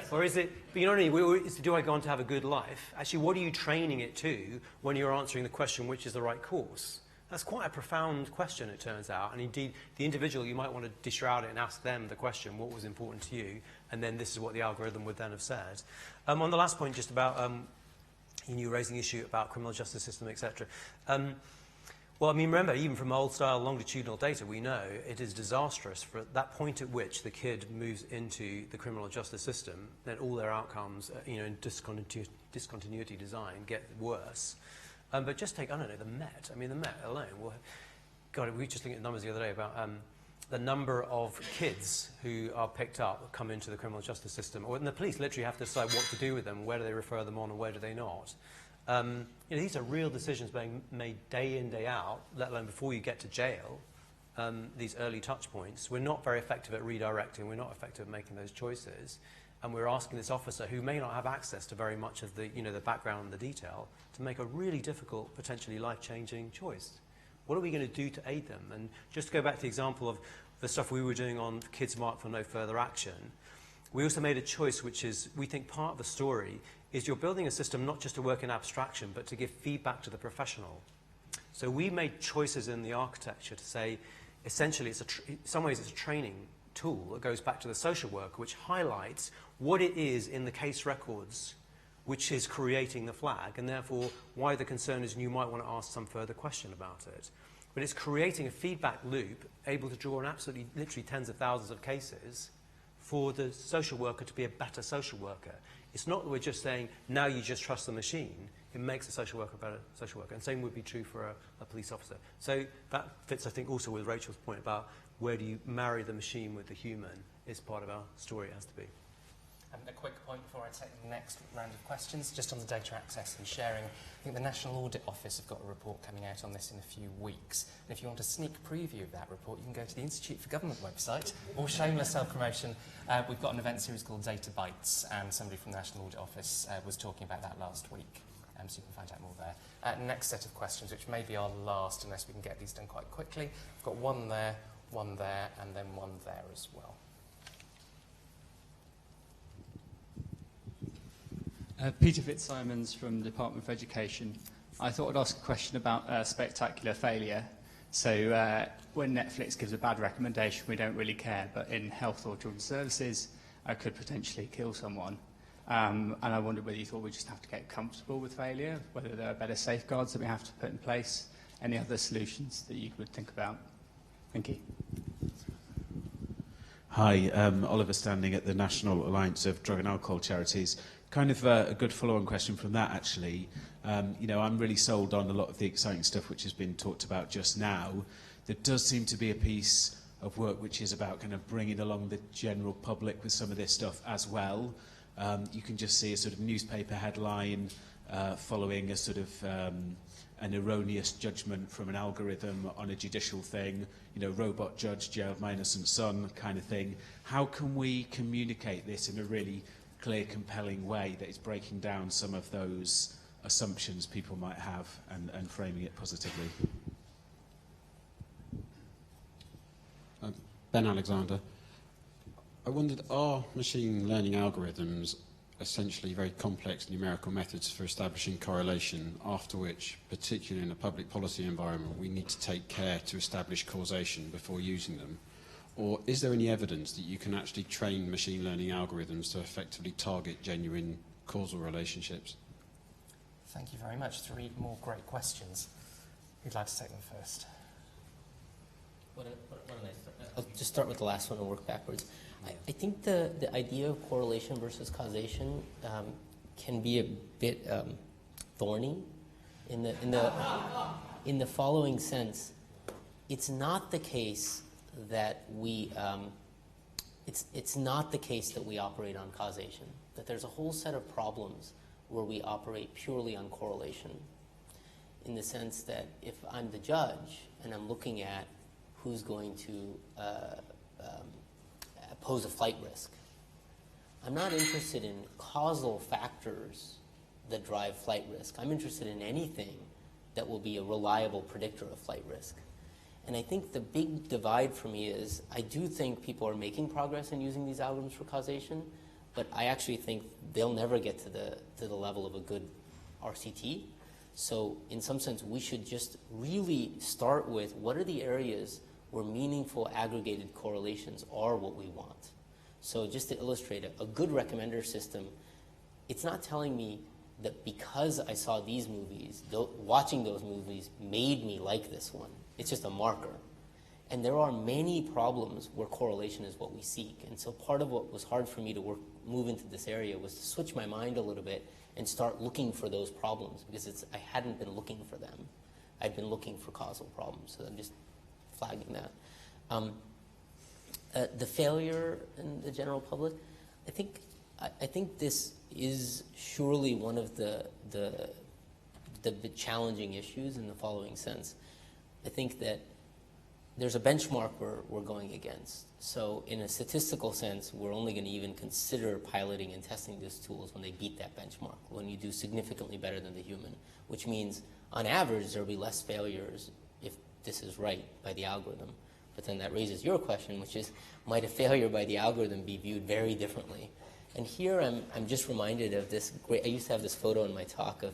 Or is it, but you know what I mean, do I go on to have a good life? Actually, what are you training it to when you're answering the question, which is the right course? That's quite a profound question, it turns out. And indeed, the individual, you might want to deshroud it and ask them the question, what was important to you? And then this is what the algorithm would then have said. On the last point, just about you raising the issue about criminal justice system, etc. Well, I mean, remember, even from old-style longitudinal data, we know it is disastrous for that point at which the kid moves into the criminal justice system, then all their outcomes, you know, in discontinuity design get worse. But just take, I don't know, the Met. I mean, the Met alone. Well, God, we were just looking at numbers the other day about the number of kids who are picked up, come into the criminal justice system, and the police literally have to decide what to do with them, where do they refer them on, or where do they not. You know, these are real decisions being made day in, day out, let alone before you get to jail. These early touch points. We're not very effective at redirecting. We're not effective at making those choices. And we're asking this officer, who may not have access to very much of the, you know, the background and the detail, to make a really difficult, potentially life-changing choice. What are we going to do to aid them? And just to go back to the example of the stuff we were doing on kids marked for no further action, we also made a choice, which is, we think part of the story is you're building a system not just to work in abstraction, but to give feedback to the professional. So we made choices in the architecture to say, essentially, in some ways it's a training tool that goes back to the social worker, which highlights what it is in the case records which is creating the flag, and therefore why the concern is, and you might want to ask some further question about it. But it's creating a feedback loop able to draw on absolutely, literally tens of thousands of cases for the social worker to be a better social worker. It's not that we're just saying, now you just trust the machine. it makes a social worker a better social worker. And same would be true for a police officer. So that fits, I think, also with Rachel's point about where do you marry the machine with the human is part of our story, it has to be. And a quick point before I take the next round of questions, just on the data access and sharing. I think the National Audit Office have got a report coming out on this in a few weeks. And if you want a sneak preview of that report, you can go to the Institute for Government website, or shameless self-promotion. We've got an event series called Data Bites, and somebody from the National Audit Office was talking about that last week. So you can find out more there. Next set of questions, which may be our last, unless we can get these done quite quickly. We've got one there, and then one there as well. Peter Fitzsimons from the Department of Education. I thought I'd ask a question about spectacular failure. So when Netflix gives a bad recommendation, we don't really care, but in health or children's services, I could potentially kill someone. And I wondered whether you thought we just have to get comfortable with failure, whether there are better safeguards that we have to put in place, any other solutions that you would think about. Thank you. Hi, Oliver Standing at the National Alliance of Drug and Alcohol Charities. Kind of a good follow-on question from that, actually. You know, I'm really sold on a lot of the exciting stuff which has been talked about just now. There does seem to be a piece of work which is about kind of bringing along the general public with some of this stuff as well. You can just see a sort of newspaper headline following a sort of an erroneous judgment from an algorithm on a judicial thing, you know, robot judge jailed my innocent son kind of thing. How can we communicate this in a really clear, compelling way that is breaking down some of those assumptions people might have and framing it positively? Ben Alexander. I wondered, are machine learning algorithms essentially very complex numerical methods for establishing correlation, after which, particularly in a public policy environment, we need to take care to establish causation before using them? Or is there any evidence that you can actually train machine learning algorithms to effectively target genuine causal relationships? Thank you very much. 3 more great questions. Who'd like to take them first? I'll just start with the last one and work backwards. I think the idea of correlation versus causation can be a bit thorny in the following sense. It's not the case that it's not the case that we operate on causation, that there's a whole set of problems where we operate purely on correlation, in the sense that if I'm the judge and I'm looking at who's going to pose a flight risk, I'm not interested in causal factors that drive flight risk. I'm interested in anything that will be a reliable predictor of flight risk. And I think the big divide for me is I do think people are making progress in using these algorithms for causation, but I actually think they'll never get to the level of a good RCT. So in some sense, we should just really start with what are the areas where meaningful aggregated correlations are what we want. So just to illustrate it, a good recommender system, it's not telling me that because I saw these movies, watching those movies made me like this one. It's just a marker. And there are many problems where correlation is what we seek. And so part of what was hard for me to move into this area was to switch my mind a little bit and start looking for those problems, because I hadn't been looking for them. I'd been looking for causal problems. So I'm just flagging that. The failure in the general public, I think this is surely one of the challenging issues in the following sense. I think that there's a benchmark we're going against. So in a statistical sense, we're only going to even consider piloting and testing these tools when they beat that benchmark, when you do significantly better than the human, which means on average there'll be less failures if this is right by the algorithm. But then that raises your question, which is, might a failure by the algorithm be viewed very differently? And here I'm just reminded of this great, I used to have this photo in my talk of,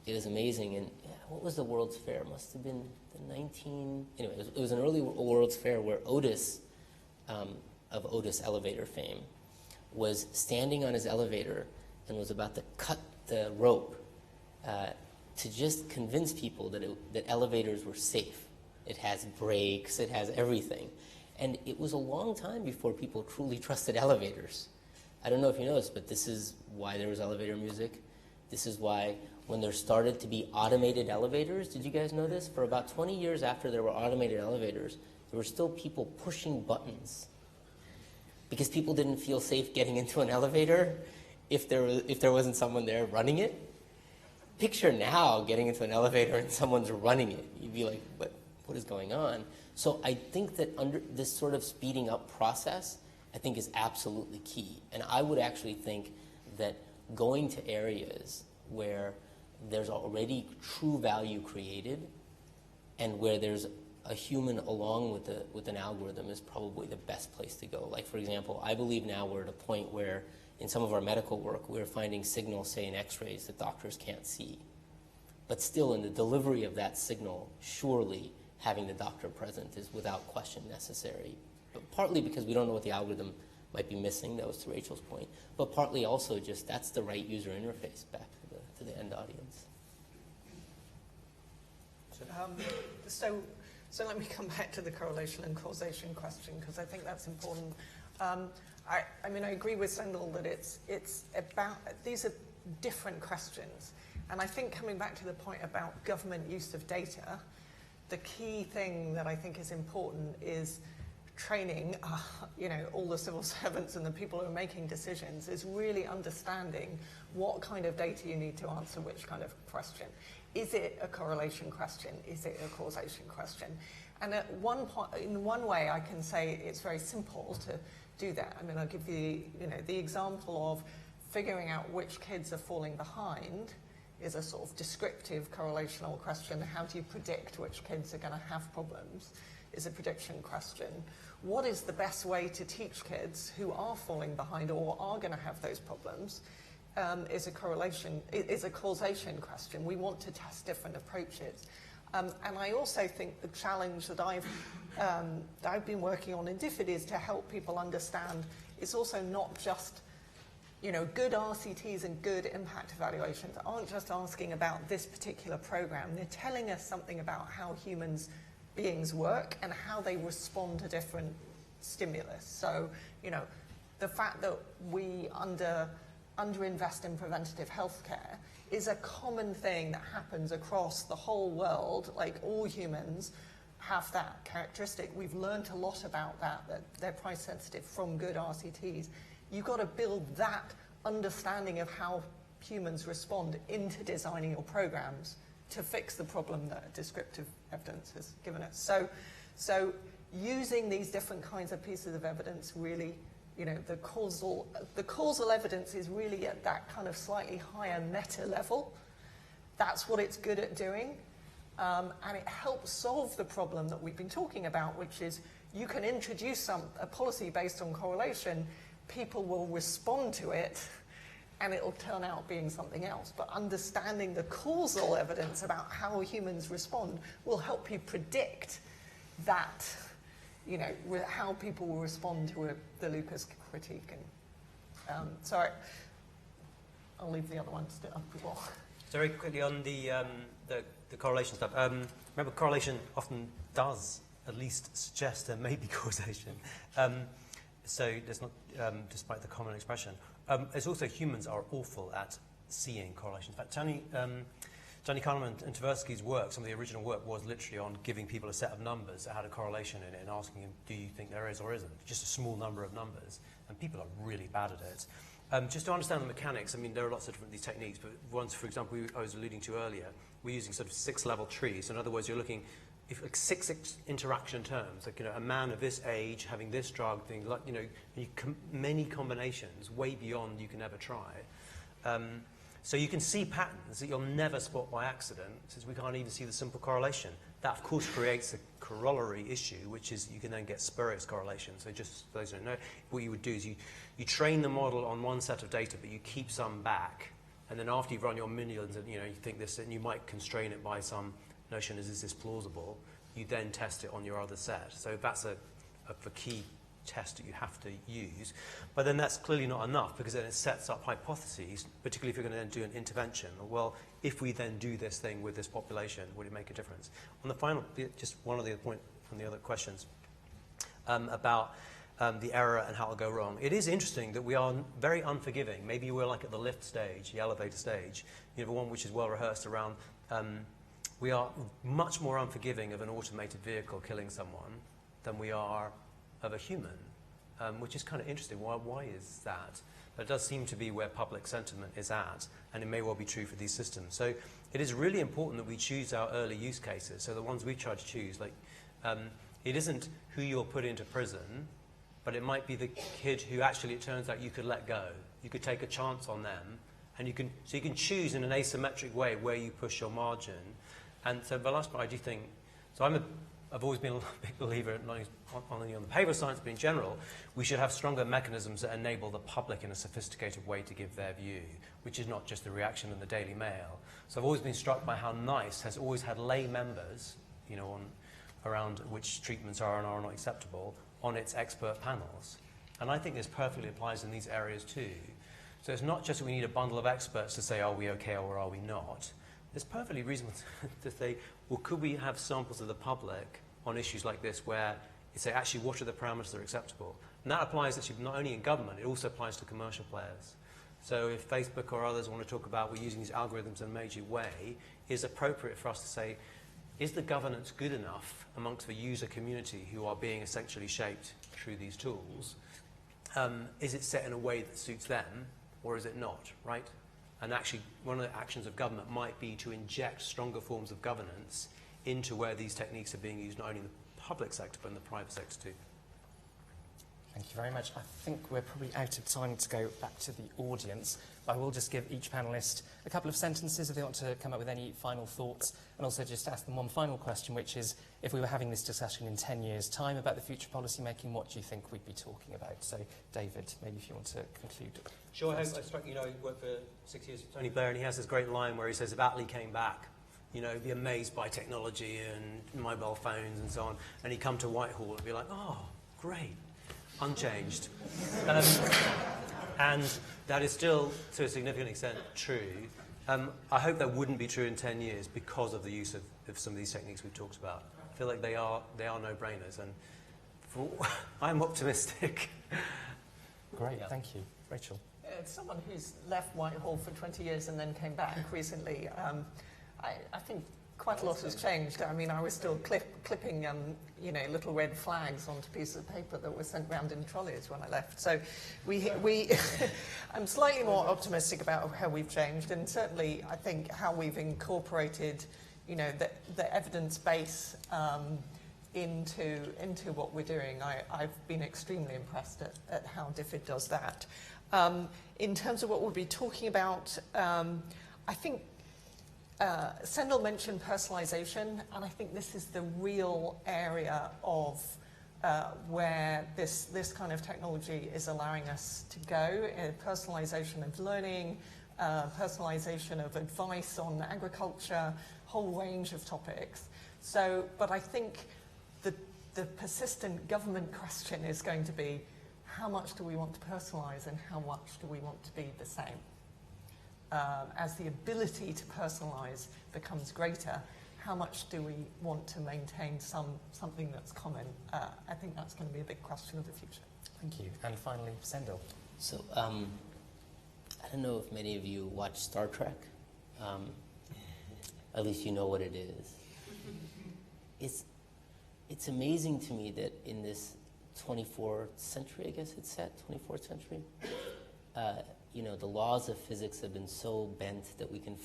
it was amazing, and what was the World's Fair? It must have been anyway, it was an early World's Fair where Otis, of Otis elevator fame, was standing on his elevator and was about to cut the rope to just convince people that elevators were safe. It has brakes, it has everything. And it was a long time before people truly trusted elevators. I don't know if you noticed, but this is why there was elevator music. This is why when there started to be automated elevators, did you guys know this? For about 20 years after there were automated elevators, there were still people pushing buttons because people didn't feel safe getting into an elevator if there wasn't someone there running it. Picture now getting into an elevator and someone's running it. You'd be like, what is going on? So I think that under this sort of speeding up process, I think is absolutely key. And I would actually think that going to areas where there's already true value created and where there's a human along with an algorithm is probably the best place to go. Like, for example, I believe now we're at a point where in some of our medical work, we're finding signals, say, in x-rays that doctors can't see. But still, in the delivery of that signal, surely having the doctor present is without question necessary. But partly because we don't know what the algorithm might be missing, that was to Rachel's point, but partly also just that's the right user interface back to the end audience. So let me come back to the correlation and causation question, because I think that's important. I mean, I agree with Sendhil that it's about, these are different questions. And I think coming back to the point about government use of data, the key thing that I think is important is training, all the civil servants and the people who are making decisions is really understanding what kind of data you need to answer which kind of question. Is it a correlation question? Is it a causation question? And at one point, in one way, I can say it's very simple to do that. I mean, I'll give you, the example of figuring out which kids are falling behind is a sort of descriptive correlational question. How do you predict which kids are going to have problems? Is a prediction question. What is the best way to teach kids who are falling behind or are going to have those problems? Is a causation question. We want to test different approaches. And I also think the challenge that I've been working on in DFID is to help people understand it's also not just, good RCTs and good impact evaluations aren't just asking about this particular program. They're telling us something about how beings work and how they respond to different stimulus. So, the fact that we underinvest in preventative healthcare is a common thing that happens across the whole world. Like, all humans have that characteristic. We've learned a lot about that they're price sensitive from good RCTs. You've got to build that understanding of how humans respond into designing your programs to fix the problem that descriptive evidence has given us. So using these different kinds of pieces of evidence really, the causal evidence is really at that kind of slightly higher meta level. That's what it's good at doing. And it helps solve the problem that we've been talking about, which is you can introduce a policy based on correlation, people will respond to it, and it'll turn out being something else. But understanding the causal evidence about how humans respond will help you predict that, how people will respond to the Lucas critique. And so I'll leave the other ones to up as well. So very quickly on the correlation stuff. Remember, correlation often does at least suggest there may be causation. So there's not, despite the common expression. It's also humans are awful at seeing correlation. In fact, Johnny Kahneman and Tversky's work, some of the original work, was literally on giving people a set of numbers that had a correlation in it and asking them, do you think there is or isn't? Just a small number of numbers. And people are really bad at it. Just to understand the mechanics, I mean, there are lots of different these techniques, but ones, for example, I was alluding to earlier, we're using sort of 6-level trees. In other words, you're looking like 6 interaction terms, like a man of this age having this drug, thing, like many combinations way beyond you can ever try. So you can see patterns that you'll never spot by accident, since we can't even see the simple correlation. That, of course, creates a corollary issue, which is you can then get spurious correlation. So just for those who don't know, what you would do is you train the model on one set of data, but you keep some back, and then after you've run your millions, and you think this, and you might constrain it by some notion is this plausible, you then test it on your other set. So that's a key test that you have to use. But then that's clearly not enough, because then it sets up hypotheses, particularly if you're going to then do an intervention. Well, if we then do this thing with this population, would it make a difference? On the final, just one other point from the other questions about the error and how it'll go wrong. It is interesting that we are very unforgiving. Maybe we're like at the lift stage, the elevator stage, the one which is well rehearsed around. We are much more unforgiving of an automated vehicle killing someone than we are of a human, which is kind of interesting. Why is that? But it does seem to be where public sentiment is at, and it may well be true for these systems. So it is really important that we choose our early use cases. So the ones we try to choose, like it isn't who you'll put into prison, but it might be the kid who actually it turns out you could let go. You could take a chance on them, and you can choose in an asymmetric way where you push your margin. And so the last part, I do think, so I've always been a big believer, not only on the behavioral science, but in general, we should have stronger mechanisms that enable the public in a sophisticated way to give their view, which is not just the reaction in the Daily Mail. So I've always been struck by how NICE has always had lay members, around which treatments are and are not acceptable, on its expert panels. And I think this perfectly applies in these areas too. So it's not just that we need a bundle of experts to say, are we okay or are we not? It's perfectly reasonable to say, well, could we have samples of the public on issues like this where you say, actually, what are the parameters that are acceptable? And that applies actually not only in government, it also applies to commercial players. So if Facebook or others want to talk about we're using these algorithms in a major way, it's appropriate for us to say, is the governance good enough amongst the user community who are being essentially shaped through these tools? Is it set in a way that suits them, or is it not, right? And actually, one of the actions of government might be to inject stronger forms of governance into where these techniques are being used, not only in the public sector, but in the private sector too. Thank you very much. I think we're probably out of time to go back to the audience. But I will just give each panellist a couple of sentences if they want to come up with any final thoughts, and also just ask them one final question, which is, if we were having this discussion in 10 years' time about the future policy making, what do you think we'd be talking about? So, David, maybe if you want to conclude. Sure, I struck, he worked for 6 years with Tony Blair, and he has this great line where he says, if Attlee came back, be amazed by technology and mobile phones and so on, and he'd come to Whitehall and be like, oh, great, unchanged. And that is still, to a significant extent, true. I hope that wouldn't be true in 10 years because of the use of some of these techniques we've talked about. I feel like they are no-brainers, and I'm optimistic. Great, thank you. Rachel? As someone who's left Whitehall for 20 years and then came back recently, I think quite a lot has changed. I mean, I was still clipping, little red flags onto pieces of paper that were sent round in trolleys when I left. So I'm slightly more optimistic about how we've changed, and certainly I think how we've incorporated, the evidence base into what we're doing. I've been extremely impressed at how DFID does that. In terms of what we'll be talking about, I think Sendhil mentioned personalization, and I think this is the real area of where this kind of technology is allowing us to go. Personalization of learning, personalization of advice on agriculture, whole range of topics. So, but I think the persistent government question is going to be, how much do we want to personalize and how much do we want to be the same? As the ability to personalize becomes greater, how much do we want to maintain something that's common? I think that's going to be a big question of the future. Thank you. And finally, Sendhil. So, I don't know if many of you watch Star Trek. At least you know what it is. It's amazing to me that in this 24th century, I guess it's set, 24th century, the laws of physics have been so bent that we can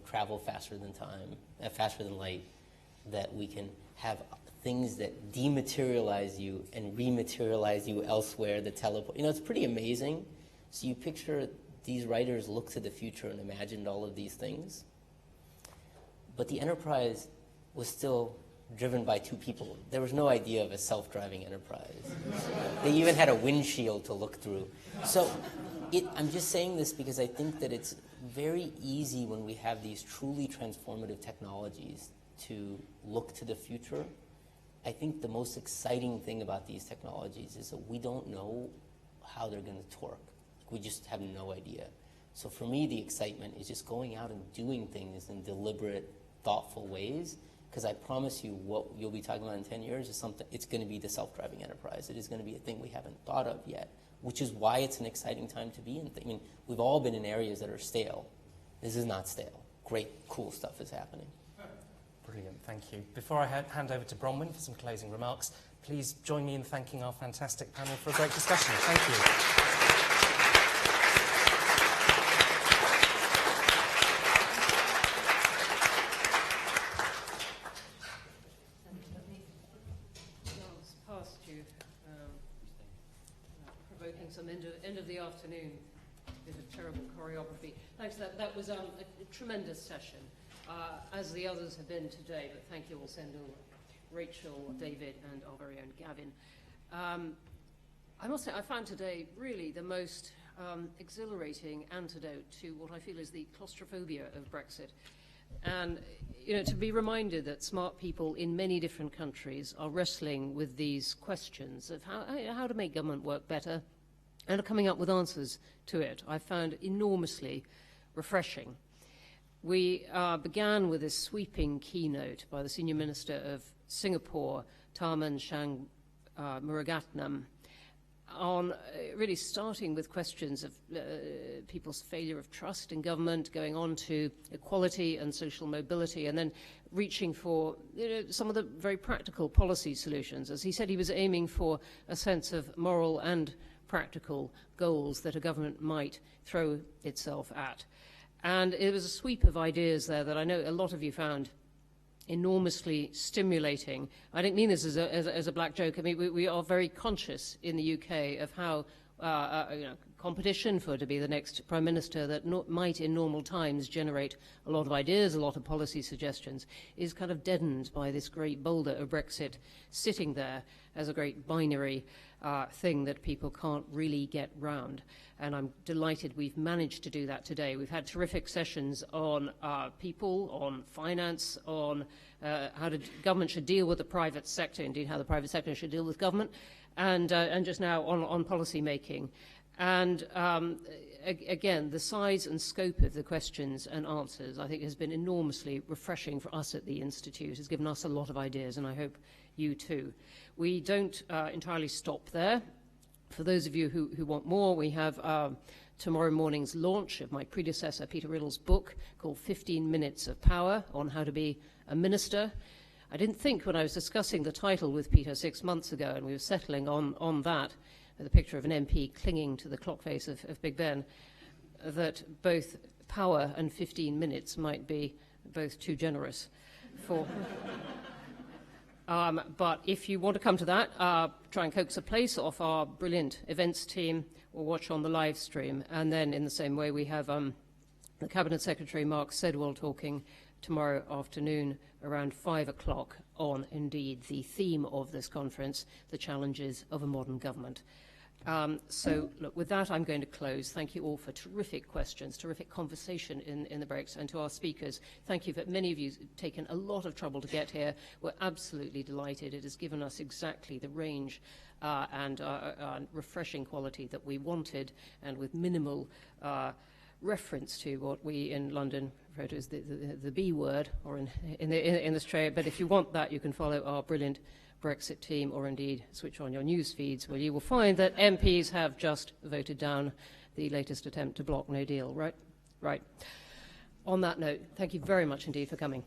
travel faster than faster than light, that we can have things that dematerialize you and rematerialize you elsewhere, that teleport. It's pretty amazing. So you picture these writers look to the future and imagined all of these things. But the Enterprise was still driven by two people. There was no idea of a self-driving Enterprise. They even had a windshield to look through. So I'm just saying this because I think that it's very easy when we have these truly transformative technologies to look to the future. I think the most exciting thing about these technologies is that we don't know how they're going to torque. We just have no idea. So for me, the excitement is just going out and doing things in deliberate, thoughtful ways because I promise you what you'll be talking about in 10 years is something, it's going to be the self-driving enterprise. It is going to be a thing we haven't thought of yet, which is why it's an exciting time to be in. I mean, we've all been in areas that are stale. This is not stale. Great, cool stuff is happening. Brilliant, thank you. Before I hand over to Bronwyn for some closing remarks, please join me in thanking our fantastic panel for a great discussion. Thank you. Some end of the afternoon, bit of terrible choreography. Thanks, that was a tremendous session, as the others have been today, but thank you all, Sendhil, Rachel, David, and our very own Gavin. I must say, I found today really the most exhilarating antidote to what I feel is the claustrophobia of Brexit. And, you know, to be reminded that smart people in many different countries are wrestling with these questions of how to make government work better, and are coming up with answers to it, I found enormously refreshing. We began with this sweeping keynote by the Senior Minister of Singapore, Tharman Shanmugaratnam, on really starting with questions of people's failure of trust in government, going on to equality and social mobility, and then reaching for some of the very practical policy solutions. As he said, he was aiming for a sense of moral and practical goals that a government might throw itself at. And it was a sweep of ideas there that I know a lot of you found enormously stimulating. I don't mean this as a black joke. I mean, we are very conscious in the UK of how competition for to be the next Prime Minister that might in normal times generate a lot of ideas, a lot of policy suggestions, is kind of deadened by this great boulder of Brexit sitting there as a great binary thing that people can't really get round. And I'm delighted we've managed to do that today. We've had terrific sessions on people, on finance, on how government should deal with the private sector, indeed how the private sector should deal with government, and just now on policy making. And again, the size and scope of the questions and answers, I think, has been enormously refreshing for us at the Institute. It's given us a lot of ideas, and I hope you too. We don't entirely stop there. For those of you who want more, we have tomorrow morning's launch of my predecessor, Peter Riddle's book called 15 Minutes of Power on how to be a minister. I didn't think when I was discussing the title with Peter 6 months ago, and we were settling on that, with a picture of an MP clinging to the clock face of Big Ben, that both power and 15 minutes might be both too generous for... But if you want to come to that, try and coax a place off our brilliant events team or watch on the live stream. And then in the same way, we have the Cabinet Secretary, Mark Sedwell, talking tomorrow afternoon around 5 o'clock on, indeed, the theme of this conference, the challenges of a modern government. So, look, with that, I'm going to close. Thank you all for terrific questions, terrific conversation in the breaks, and to our speakers, thank you for many of you taken a lot of trouble to get here. We're absolutely delighted. It has given us exactly the range and refreshing quality that we wanted, and with minimal reference to what we in London refer to as the B word, or in this trade. But if you want that, you can follow our brilliant Brexit team, or indeed switch on your news feeds, where you will find that MPs have just voted down the latest attempt to block no deal, right? Right. On that note, thank you very much indeed for coming.